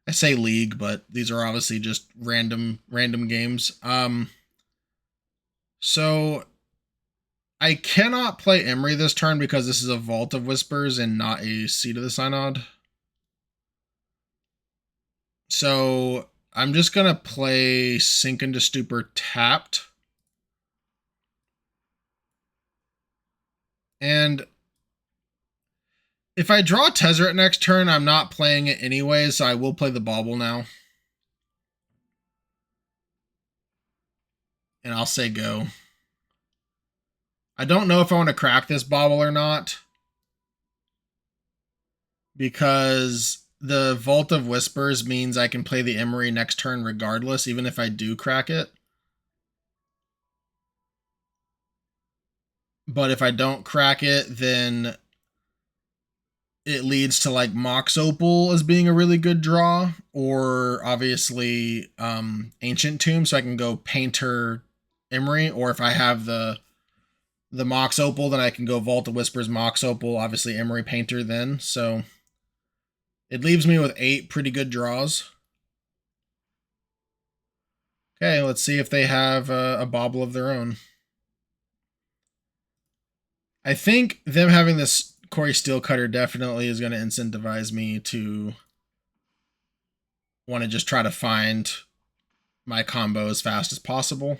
I say league, but these are obviously just random games. So I cannot play Emery this turn because this is a Vault of Whispers and not a Seed of the Synod. So I'm just going to play Sink into Stupor tapped. And if I draw Tezzeret next turn, I'm not playing it anyway, so I will play the Bauble now. And I'll say go. I don't know if I want to crack this Bauble or not, because the Vault of Whispers means I can play the Emery next turn regardless, even if I do crack it. But if I don't crack it, then it leads to like Mox Opal as being a really good draw, or obviously Ancient Tomb, so I can go Painter Emery, or if I have the Mox Opal, then I can go Vault of Whispers, Mox Opal, obviously Emery Painter then. So it leaves me with 8 pretty good draws. Okay, let's see if they have a bauble of their own. I think them having this Corey Steelcutter definitely is going to incentivize me to want to just try to find my combo as fast as possible.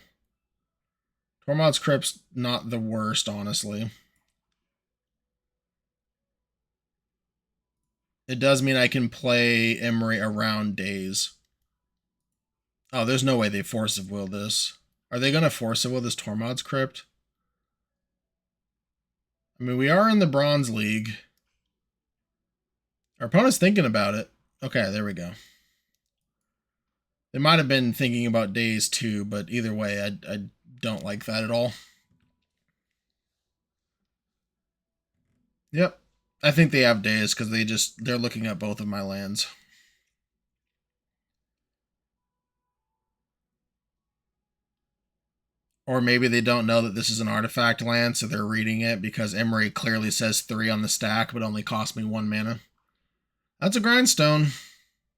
Tormod's Crypt's not the worst, honestly. It does mean I can play Emery around days. Oh, there's no way they Force of Will this. Are they going to force it with this Tormod's Crypt? I mean, we are in the Bronze League. Our opponent's thinking about it. Okay, there we go. They might have been thinking about days too, but either way, I don't like that at all. Yep. I think they have days because they're looking at both of my lands. Or maybe they don't know that this is an artifact land, so they're reading it because Emery clearly says 3 on the stack, but only cost me 1 mana. That's a grindstone.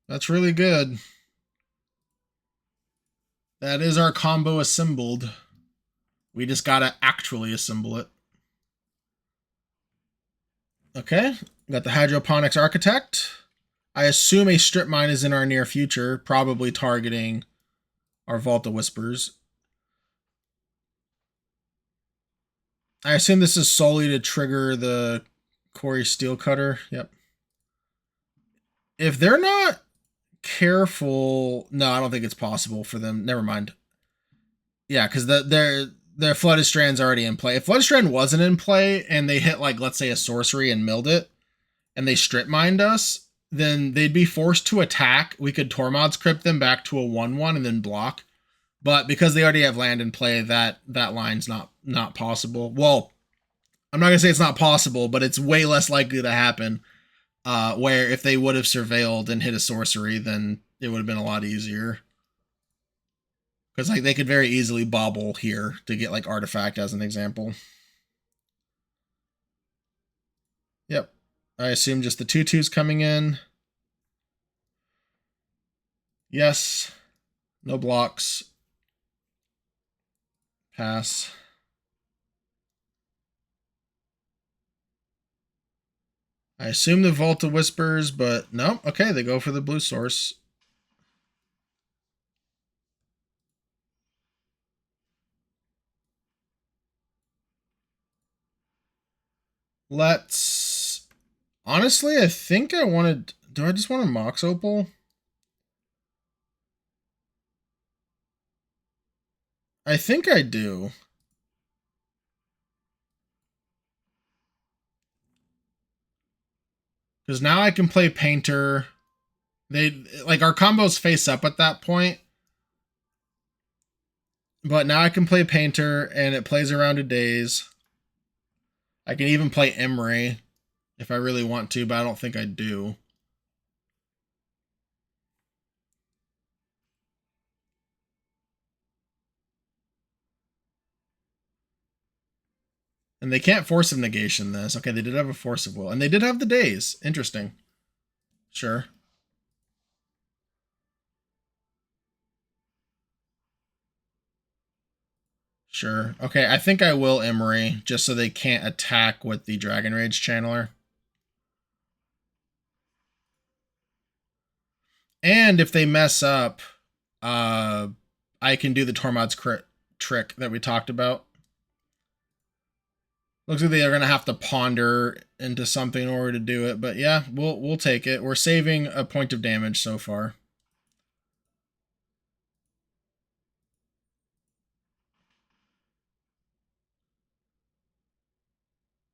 That's really good. That is our combo assembled. We just gotta actually assemble it. Okay, got the Hydroponics Architect. I assume a Strip Mine is in our near future, probably targeting our Vault of Whispers. I assume this is solely to trigger the Quarry Steel Cutter. Yep. If they're not careful, no, I don't think it's possible for them. Never mind. Yeah, because their Flooded Strand's already in play. If Flooded Strand wasn't in play and they hit, like, let's say a sorcery and milled it, and they strip mined us, then they'd be forced to attack. We could Tormod's Crypt them back to a 1/1 and then block. But because they already have land in play, that line's not possible. Well, I'm not gonna say it's not possible, but it's way less likely to happen. Where if they would have surveilled and hit a sorcery, then it would have been a lot easier. Because like they could very easily bobble here to get like Artifact as an example. Yep. I assume just the 2/2s coming in. Yes. No blocks. Pass. I assume the Vault of Whispers, but no. Okay, they go for the blue source. Let's... Honestly, I think I wanted... Do I just want a Mox Opal? I think I do. Because now I can play Painter. They like our combos face up at that point. But now I can play Painter and it plays around to days. I can even play Emery if I really want to, but I don't think I do. And they can't Force of Negation this. Okay, they did have a Force of Will. And they did have the days. Interesting. Sure. Sure. Okay, I think I will Emery, just so they can't attack with the Dragon Rage Channeler. And if they mess up, I can do the Tormod's Crypt trick that we talked about. Looks like they are going to have to ponder into something in order to do it. But yeah, we'll take it. We're saving a point of damage so far.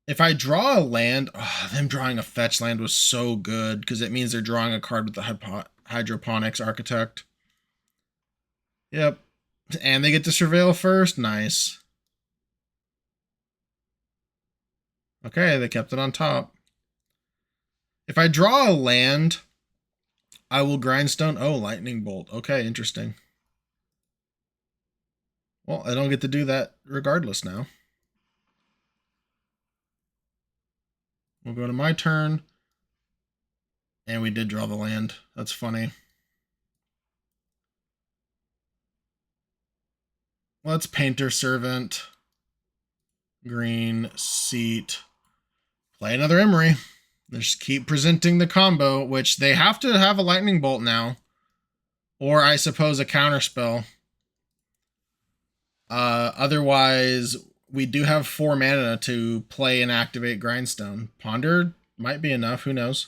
If I draw a land, them drawing a fetch land was so good because it means they're drawing a card with the Hydroponics Architect. Yep. And they get to Surveil first. Nice. Okay, they kept it on top. If I draw a land, I will Grindstone. Oh, Lightning Bolt. Okay, interesting. Well, I don't get to do that regardless now. We'll go to my turn. And we did draw the land. That's funny. Let's Painter Servant. Green, Seat. Play another Emery. Just keep presenting the combo, which they have to have a Lightning Bolt now. Or I suppose a Counterspell. Otherwise, we do have 4 mana to play and activate Grindstone. Ponder might be enough, who knows.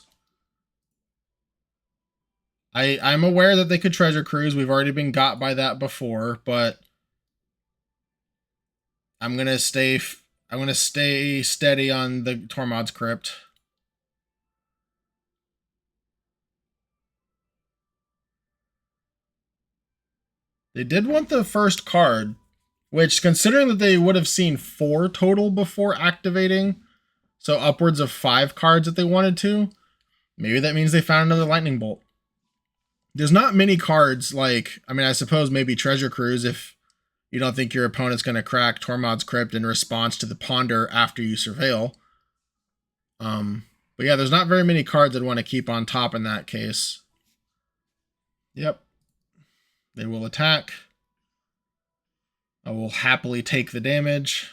I'm aware that they could Treasure Cruise. We've already been got by that before, but I'm gonna stay steady on the Tormod's Crypt. They did want the first card, which, considering that they would have seen 4 total before activating, so upwards of 5 cards that they wanted to, maybe that means they found another Lightning Bolt. There's not many cards like, I mean, I suppose maybe Treasure Cruise if you don't think your opponent's going to crack Tormod's Crypt in response to the Ponder after you Surveil. But yeah, there's not very many cards I'd want to keep on top in that case. Yep. They will attack. I will happily take the damage.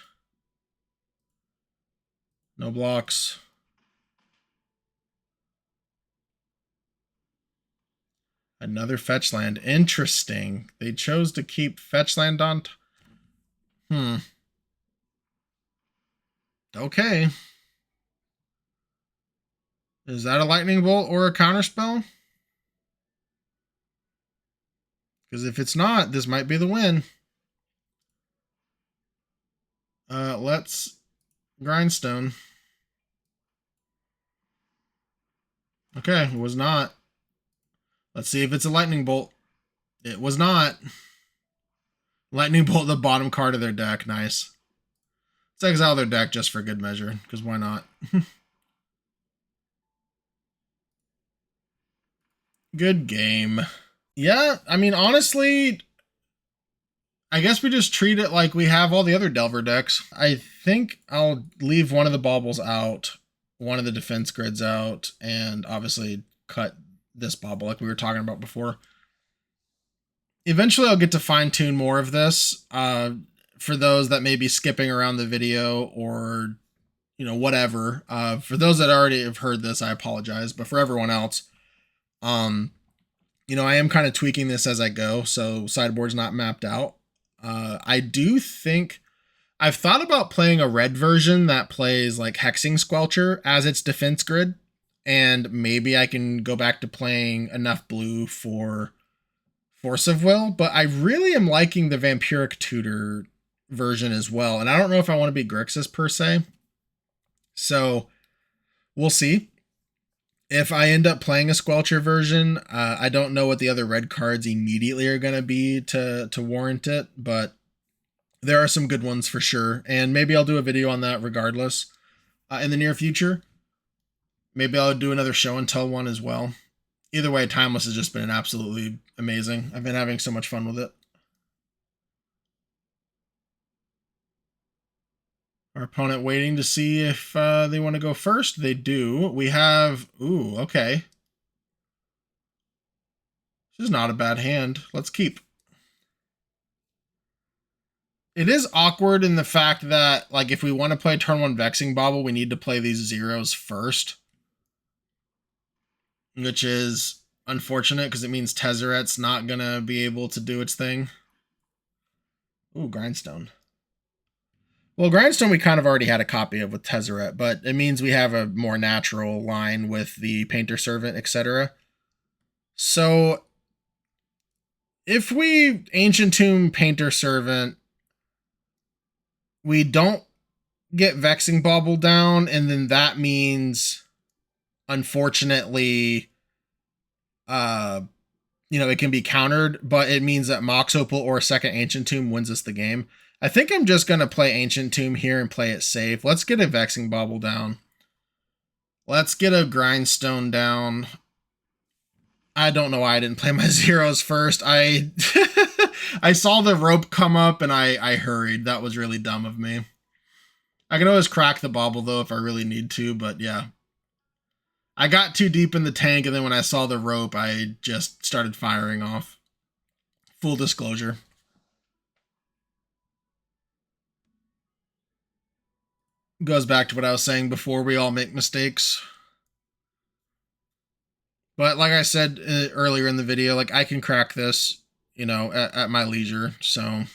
No blocks. Another fetch land. Interesting. They chose to keep fetch land on. Okay. Is that a lightning bolt or a counterspell? Because if it's not, this might be the win. Let's grindstone. Okay, it was not. Let's see if it's a lightning bolt. It was not. Lightning bolt, the bottom card of their deck. Nice. Let's exile their deck just for good measure, because why not? Good game. Yeah, I mean, honestly, I guess we just treat it like we have all the other Delver decks. I think I'll leave one of the baubles out, one of the defense grids out, and obviously cut this bauble like we were talking about before. Eventually I'll get to fine tune more of this for those that may be skipping around the video or, you know, whatever. For those that already have heard this, I apologize. But for everyone else, you know, I am kind of tweaking this as I go. So sideboard's not mapped out. I do think I've thought about playing a red version that plays like Hexing Squelcher as its defense grid. And maybe I can go back to playing enough blue for Force of Will, but I really am liking the Vampiric Tutor version as well. And I don't know if I want to be Grixis per se. So we'll see. If I end up playing a Squelcher version, I don't know what the other red cards immediately are going to be to warrant it, but there are some good ones for sure. And maybe I'll do a video on that regardless in the near future. Maybe I'll do another show and tell one as well. Either way, Timeless has just been absolutely amazing. I've been having so much fun with it. Our opponent waiting to see if they want to go first. They do. We have... Ooh, okay. This is not a bad hand. Let's keep. It is awkward in the fact that, like, if we want to play turn 1 Vexing Bauble, we need to play these zeros first. Which is unfortunate because it means Tezzeret's not going to be able to do its thing. Ooh, Grindstone. Well, Grindstone we kind of already had a copy of with Tezzeret, but it means we have a more natural line with the Painter Servant, etc. So, if we Ancient Tomb Painter Servant, we don't get Vexing Bauble down, and then that means, unfortunately, you know, it can be countered, but it means that Mox Opal or second Ancient Tomb wins us the game. I think I'm just going to play Ancient Tomb here and play it safe. Let's get a Vexing Bauble down. Let's get a Grindstone down. I don't know why I didn't play my zeros first. I saw the rope come up and I hurried. That was really dumb of me. I can always crack the bauble though if I really need to, but yeah. I got too deep in the tank, and then when I saw the rope, I just started firing off. Full disclosure. Goes back to what I was saying before, we all make mistakes. But like I said earlier in the video, like I can crack this, you know, at my leisure. So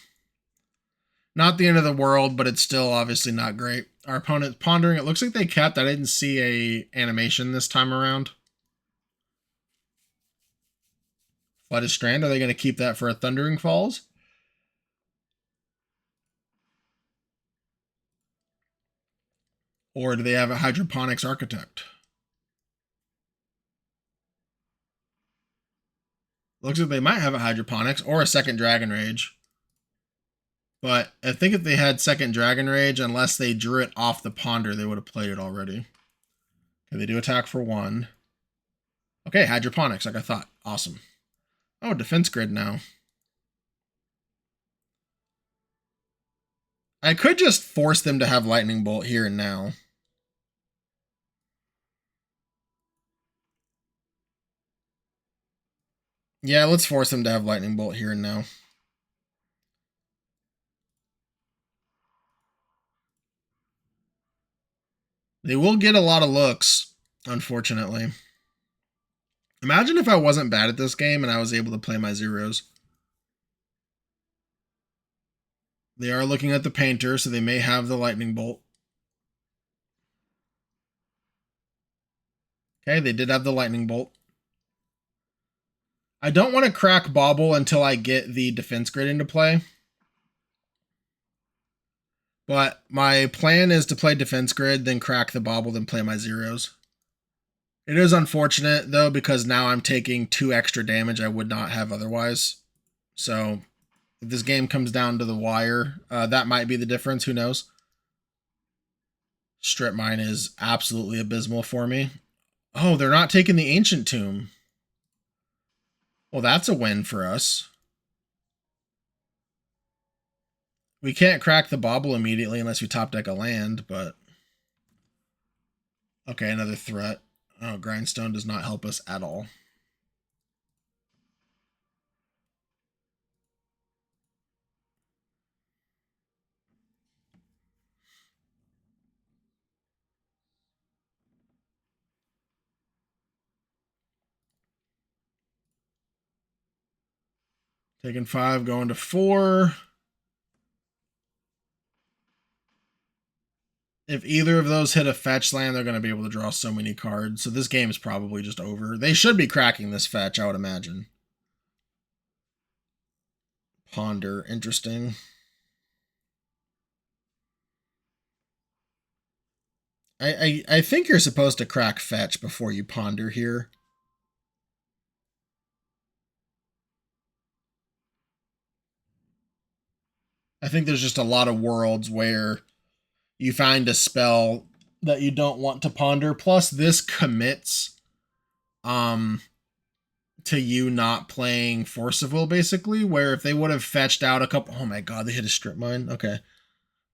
not the end of the world, but it's still obviously not great. Our opponent's pondering. It looks like they kept. I didn't see a animation this time around. Flooded Strand. Are they going to keep that for a Thundering Falls? Or do they have a hydroponics architect? Looks like they might have a hydroponics or a second Dragon Rage. But I think if they had second Dragon Rage, unless they drew it off the Ponder, they would have played it already. Okay, they do attack for 1. Okay, hydroponics, like I thought. Awesome. Oh, defense grid now. I could just force them to have lightning bolt here and now. Yeah, let's force them to have lightning bolt here and now. They will get a lot of looks, unfortunately. Imagine if I wasn't bad at this game and I was able to play my zeros. They are looking at the painter, so they may have the lightning bolt. Okay, they did have the lightning bolt. I don't want to crack Bauble until I get the defense grid into play. But my plan is to play defense grid, then crack the Bauble, then play my zeros. It is unfortunate, though, because now I'm taking 2 extra damage I would not have otherwise. So if this game comes down to the wire, that might be the difference. Who knows? Strip Mine is absolutely abysmal for me. Oh, they're not taking the Ancient Tomb. Well, that's a win for us. We can't crack the Bauble immediately unless we top deck a land, but... Okay, another threat. Oh, Grindstone does not help us at all. Taking 5, going to 4. If either of those hit a fetch land, they're going to be able to draw so many cards. So this game is probably just over. They should be cracking this fetch, I would imagine. Ponder, interesting. I think you're supposed to crack fetch before you ponder here. I think there's just a lot of worlds where you find a spell that you don't want to ponder. Plus, this commits to you not playing Force of Will, basically, where if they would have fetched out a couple... Oh my god, they hit a strip mine? Okay.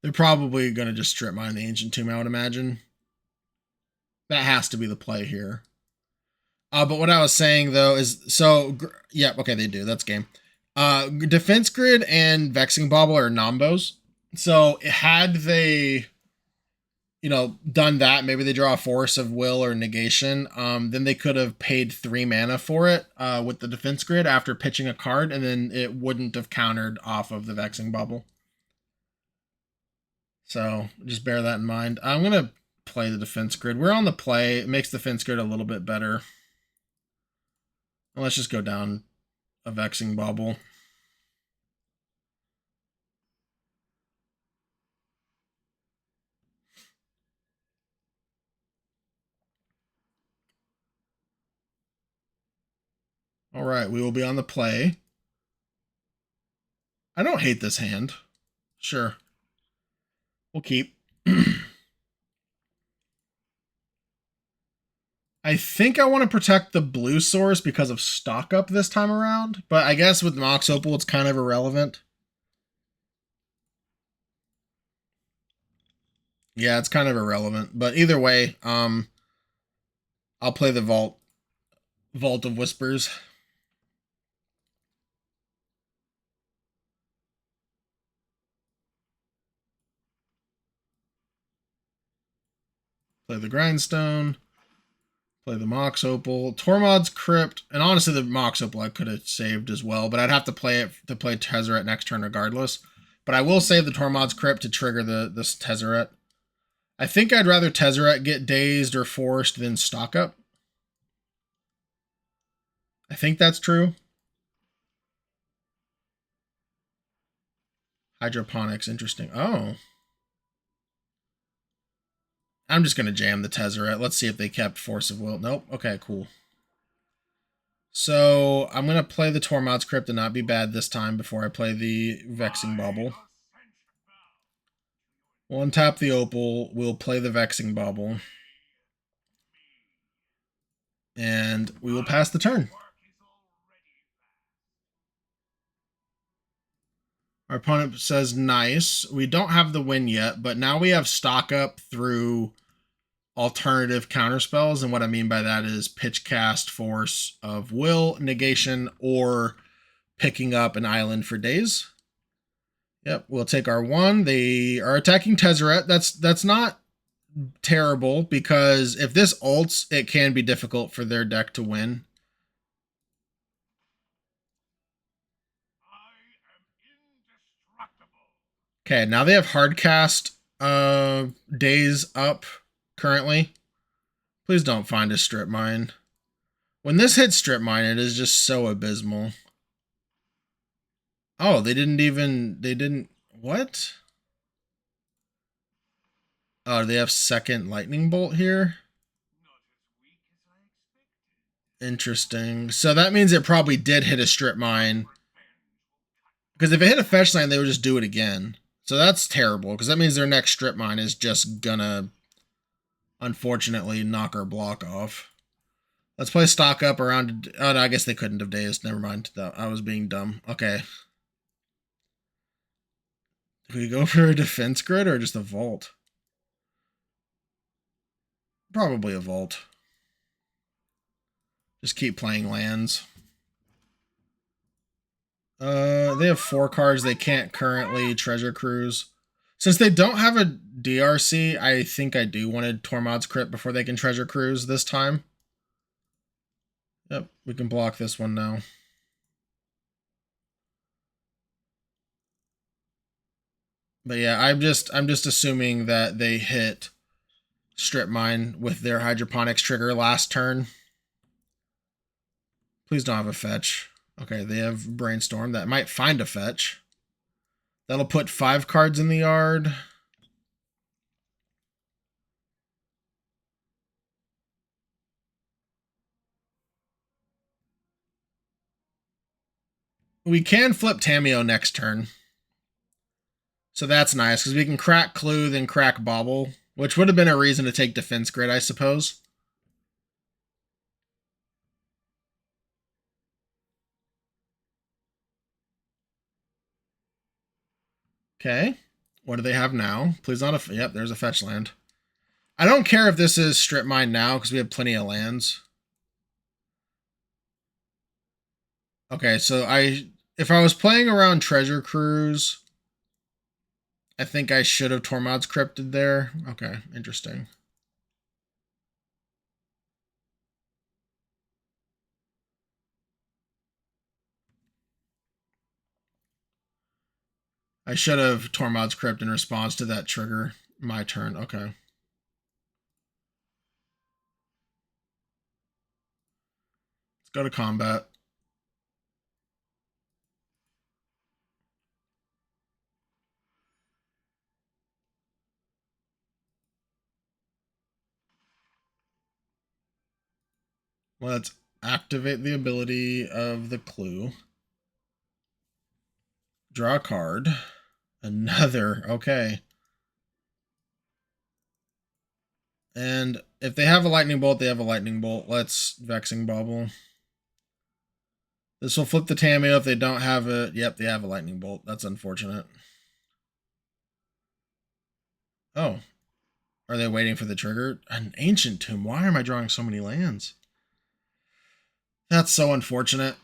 They're probably going to just strip mine the Ancient Tomb, I would imagine. That has to be the play here. But what I was saying, though, is... So, yeah, okay, they do. That's game. Defense Grid and Vexing Bauble are Nombos. So, had they... done that, maybe they draw a Force of Will or Negation, then they could have paid 3 mana for it with the Defense Grid after pitching a card, and then it wouldn't have countered off of the Vexing Bauble. So just bear that in mind. I'm going to play the Defense Grid. We're on the play. It makes the Defense Grid a little bit better. Let's just go down a Vexing Bauble. All right, we will be on the play. I don't hate this hand. Sure. We'll keep. I think I want to protect the blue source because of stock up this time around, but I guess with Mox Opal, it's kind of irrelevant. Yeah, it's kind of irrelevant, but either way, I'll play the Vault of Whispers. Play the Grindstone. Play the Mox Opal. Tormod's Crypt. And honestly, the Mox Opal I could have saved as well, but I'd have to play it to play Tezzeret next turn regardless. But I will save the Tormod's Crypt to trigger this Tezzeret. I think I'd rather Tezzeret get dazed or forced than stock up. I think that's true. Hydroponics, interesting. Oh. I'm just going to jam the Tezzeret. Let's see if they kept Force of Will. Nope. Okay, cool. So I'm going to play the Tormod's Crypt and not be bad this time before I play the Vexing Bauble. We'll untap the Opal. We'll play the Vexing Bauble. And we will pass the turn. Our opponent says nice. We don't have the win yet, but now we have stock up through alternative counterspells. And what I mean by that is pitch cast, Force of Will, negation, or picking up an island for days. Yep, we'll take our 1. They are attacking Tezzeret. That's not terrible, because if this ults, it can be difficult for their deck to win. Okay, now they have hardcast days up currently. Please don't find a strip mine. When this hits strip mine, it is just so abysmal. Oh, they didn't, what? Oh, they have second lightning bolt here? Interesting. So that means it probably did hit a strip mine. Because if it hit a fetch line, they would just do it again. So that's terrible, because that means their next strip mine is just gonna, unfortunately, knock our block off. Let's play stock up around... Oh, no, I guess they couldn't have dazed. Never mind. I was being dumb. Okay. Do we go for a defense grid or just a vault? Probably a vault. Just keep playing lands. They have 4 cards. They can't currently Treasure Cruise. Since they don't have a DRC, I think I do want to Tormod's Crypt before they can Treasure Cruise this time. Yep, we can block this one now. But yeah, I'm just assuming that they hit strip mine with their hydroponics trigger last turn. Please don't have a fetch. Okay, they have brainstorm. That might find a fetch. That'll put 5 cards in the yard. We can flip Tamiyo next turn. So that's nice, because we can crack Clue, then crack Bauble, which would have been a reason to take Defense Grid, I suppose. Okay. What do they have now? Please not a... Yep, there's a fetch land. I don't care if this is strip mine now, because we have plenty of lands. Okay, so if I was playing around Treasure Cruise, I think I should have Tormod's Crypted there. Okay, interesting. I should have Tormod's Crypt in response to that trigger. My turn. Okay. Let's go to combat. Let's activate the ability of the Clue. Draw a card. Another. Okay. And if they have a lightning bolt, they have a lightning bolt. Let's Vexing Bauble. This will flip the Tamiyo if they don't have it. Yep, they have a lightning bolt. That's unfortunate. Oh. Are they waiting for the trigger? An Ancient Tomb. Why am I drawing so many lands? That's so unfortunate.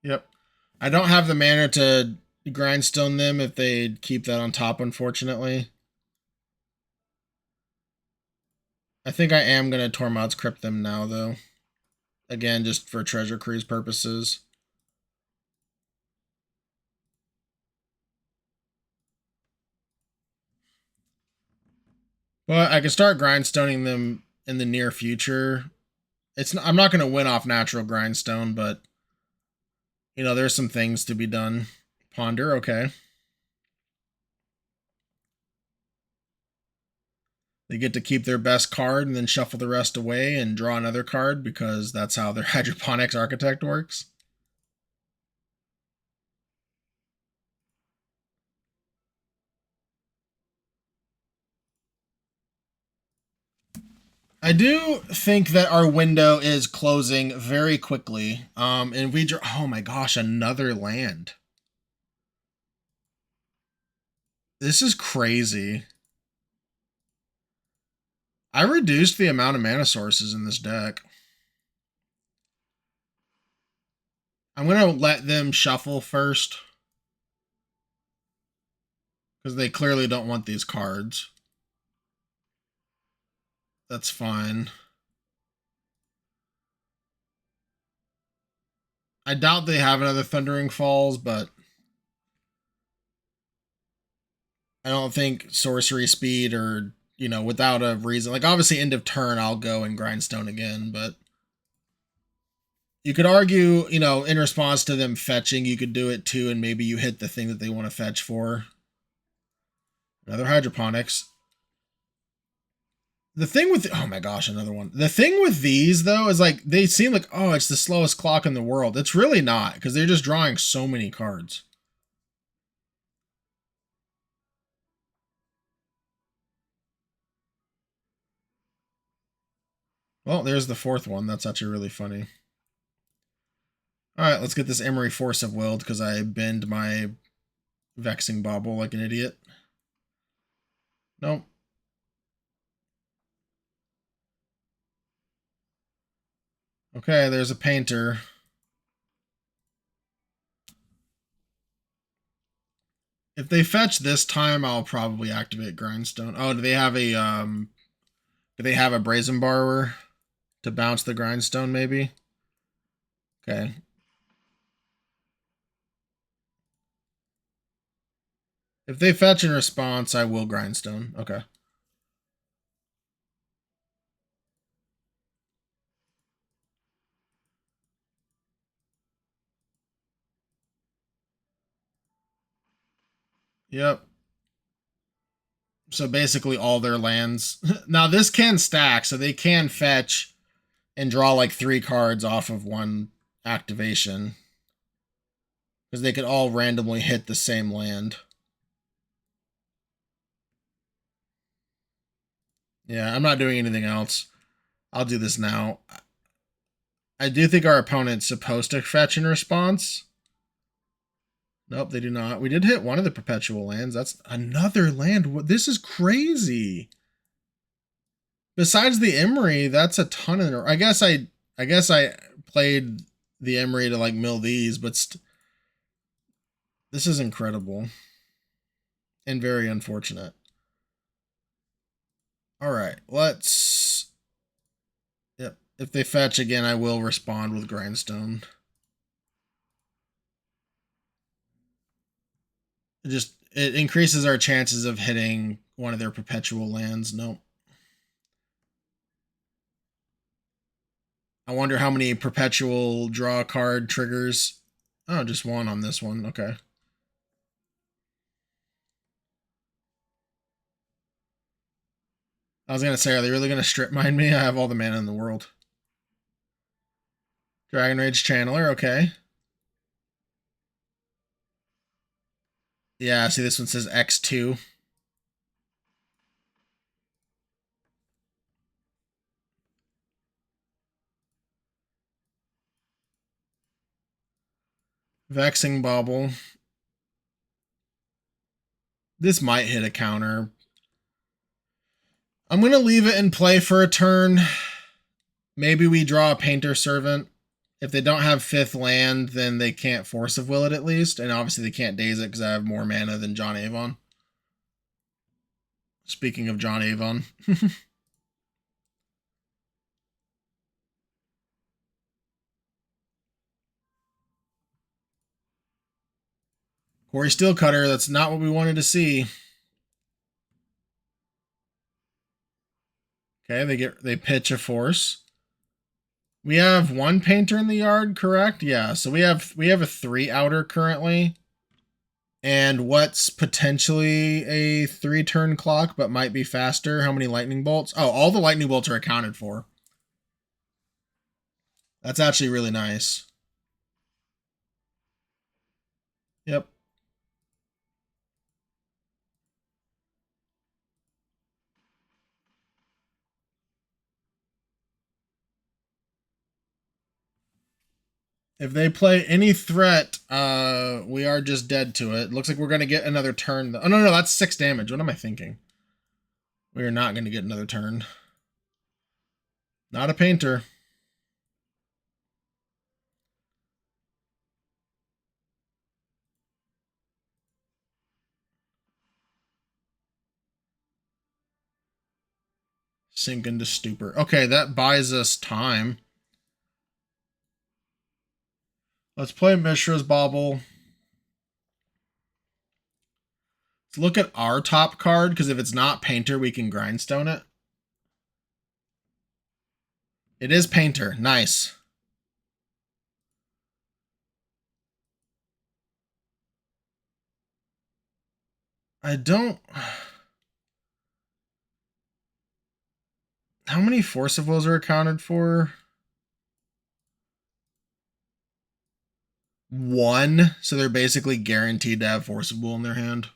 Yep. I don't have the mana to grindstone them if they keep that on top, unfortunately. I think I am going to Tormod's Crypt them now, though. Again, just for Treasure Cruise purposes. Well, I can start grindstoning them in the near future. I'm not going to win off natural grindstone, but there's some things to be done. Ponder, okay. They get to keep their best card and then shuffle the rest away and draw another card because that's how their hydroponics architect works. I do think that our window is closing very quickly. And we draw, oh my gosh, another land. This is crazy. I reduced the amount of mana sources in this deck. I'm going to let them shuffle first. Because they clearly don't want these cards. That's fine. I doubt they have another Thundering Falls, but I don't think sorcery speed or, without a reason. Like, obviously, end of turn, I'll go and grindstone again, but you could argue, in response to them fetching, you could do it too, and maybe you hit the thing that they want to fetch for. Another hydroponics. The thing with, oh my gosh, another one. The thing with these, though, is like, they seem like, oh, it's the slowest clock in the world. It's really not, because they're just drawing so many cards. Well, there's the fourth one. That's actually really funny. All right, let's get this Emery Force of Will because I bend my Vexing Bauble like an idiot. Nope. Okay, there's a painter. If they fetch this time, I'll probably activate Grindstone. Oh, do they have a Brazen Borrower to bounce the Grindstone maybe? Okay. If they fetch in response, I will Grindstone. Okay. Yep. So basically all their lands. Now this can stack, so they can fetch and draw like 3 cards off of one activation. Because they could all randomly hit the same land. Yeah, I'm not doing anything else. I'll do this now. I do think our opponent's supposed to fetch in response. Nope, they do not. We did hit one of the perpetual lands. That's another land. This is crazy. Besides the Emery, that's a ton of. I guess I played the Emery to like mill these, but this is incredible and very unfortunate. All right, let's. Yep. If they fetch again, I will respond with Grindstone. It increases our chances of hitting one of their perpetual lands. Nope. I wonder how many perpetual draw card triggers. Oh, just one on this one. Okay. I was gonna say, are they really gonna strip mine me? I have all the mana in the world. Dragon Rage Channeler, okay. Yeah, see this one says X2. Vexing Bauble. This might hit a counter. I'm gonna leave it in play for a turn. Maybe we draw a Painter Servant. If they don't have 5th land, then they can't Force of Will it at least. And obviously they can't Daze it because I have more mana than John Avon. Speaking of John Avon. Quarry Steelcutter, that's not what we wanted to see. Okay, they pitch a force. We have one painter in the yard, correct? Yeah, so we have a 3 outer currently. And what's potentially a 3-turn clock, but might be faster? How many lightning bolts? Oh, all the lightning bolts are accounted for. That's actually really nice. Yep. If they play any threat, we are just dead to it. Looks like we're going to get another turn. Oh, no, that's 6 damage. What am I thinking? We are not going to get another turn. Not a painter. Sink into stupor. Okay, that buys us time. Let's play Mishra's Bauble. Let's look at our top card, because if it's not Painter, we can Grindstone it. It is Painter. Nice. I don't... How many Force of Wills are accounted for? 1. So they're basically guaranteed to have Force of Will in their hand.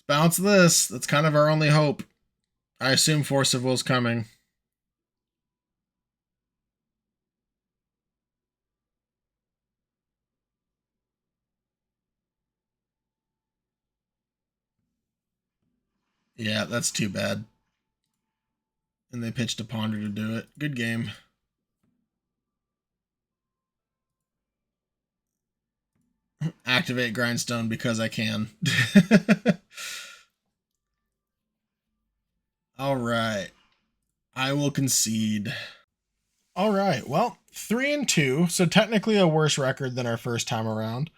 Bounce this. That's kind of our only hope. I assume Force of Will's coming. Yeah, that's too bad. And they pitched a Ponder to do it. Good game. Activate Grindstone because I can. All right. I will concede. All right. Well, 3-2. So technically a worse record than our first time around.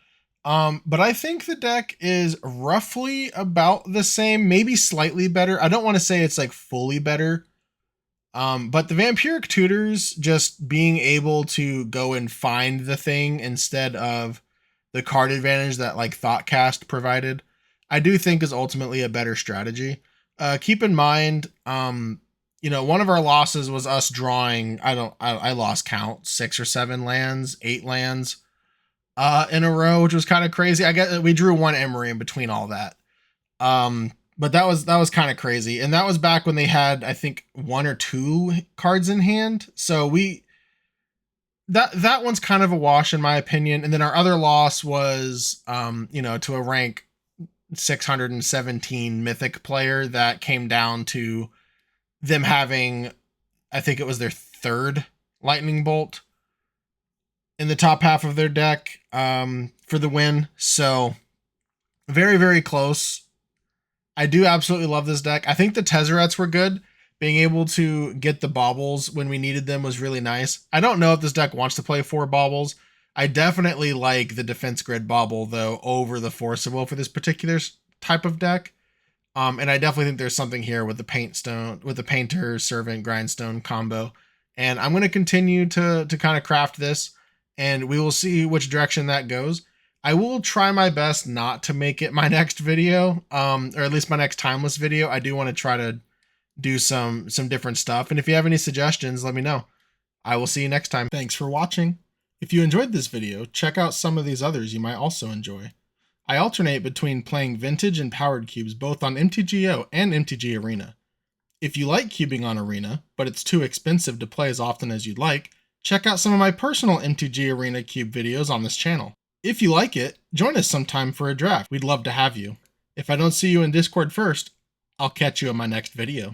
But I think the deck is roughly about the same, maybe slightly better. I don't want to say it's like fully better. But the Vampiric Tutors, just being able to go and find the thing instead of the card advantage that like Thoughtcast provided, I do think is ultimately a better strategy. Keep in mind, one of our losses was us drawing, I lost count, 6 or 7 lands, 8 lands in a row, which was kind of crazy. I guess we drew 1 Emery in between all that. But that was kind of crazy. And that was back when they had, I think, 1 or 2 cards in hand. So that one's kind of a wash in my opinion. And then our other loss was, to a rank 617 mythic player that came down to them having, I think it was their 3rd lightning bolt in the top half of their deck for the win. So very, very close. I do absolutely love this deck. I think the Tezzerets were good. Being able to get the baubles when we needed them was really nice. I don't know if this deck wants to play 4 baubles. I definitely like the Defense Grid bauble, though, over the Force of Will for this particular type of deck. And I definitely think there's something here with the Painter, Servant, Grindstone combo. And I'm going to continue to kind of craft this, and we will see which direction that goes. I will try my best not to make it my next video, or at least my next timeless video. I do want to try to do some different stuff. And if you have any suggestions, let me know. I will see you next time. Thanks for watching. If you enjoyed this video, check out some of these others you might also enjoy. I alternate between playing Vintage and Powered Cubes both on MTGO and MTG Arena. If you like cubing on Arena, but it's too expensive to play as often as you'd like, check out some of my personal MTG Arena Cube videos on this channel. If you like it, join us sometime for a draft. We'd love to have you. If I don't see you in Discord first, I'll catch you in my next video.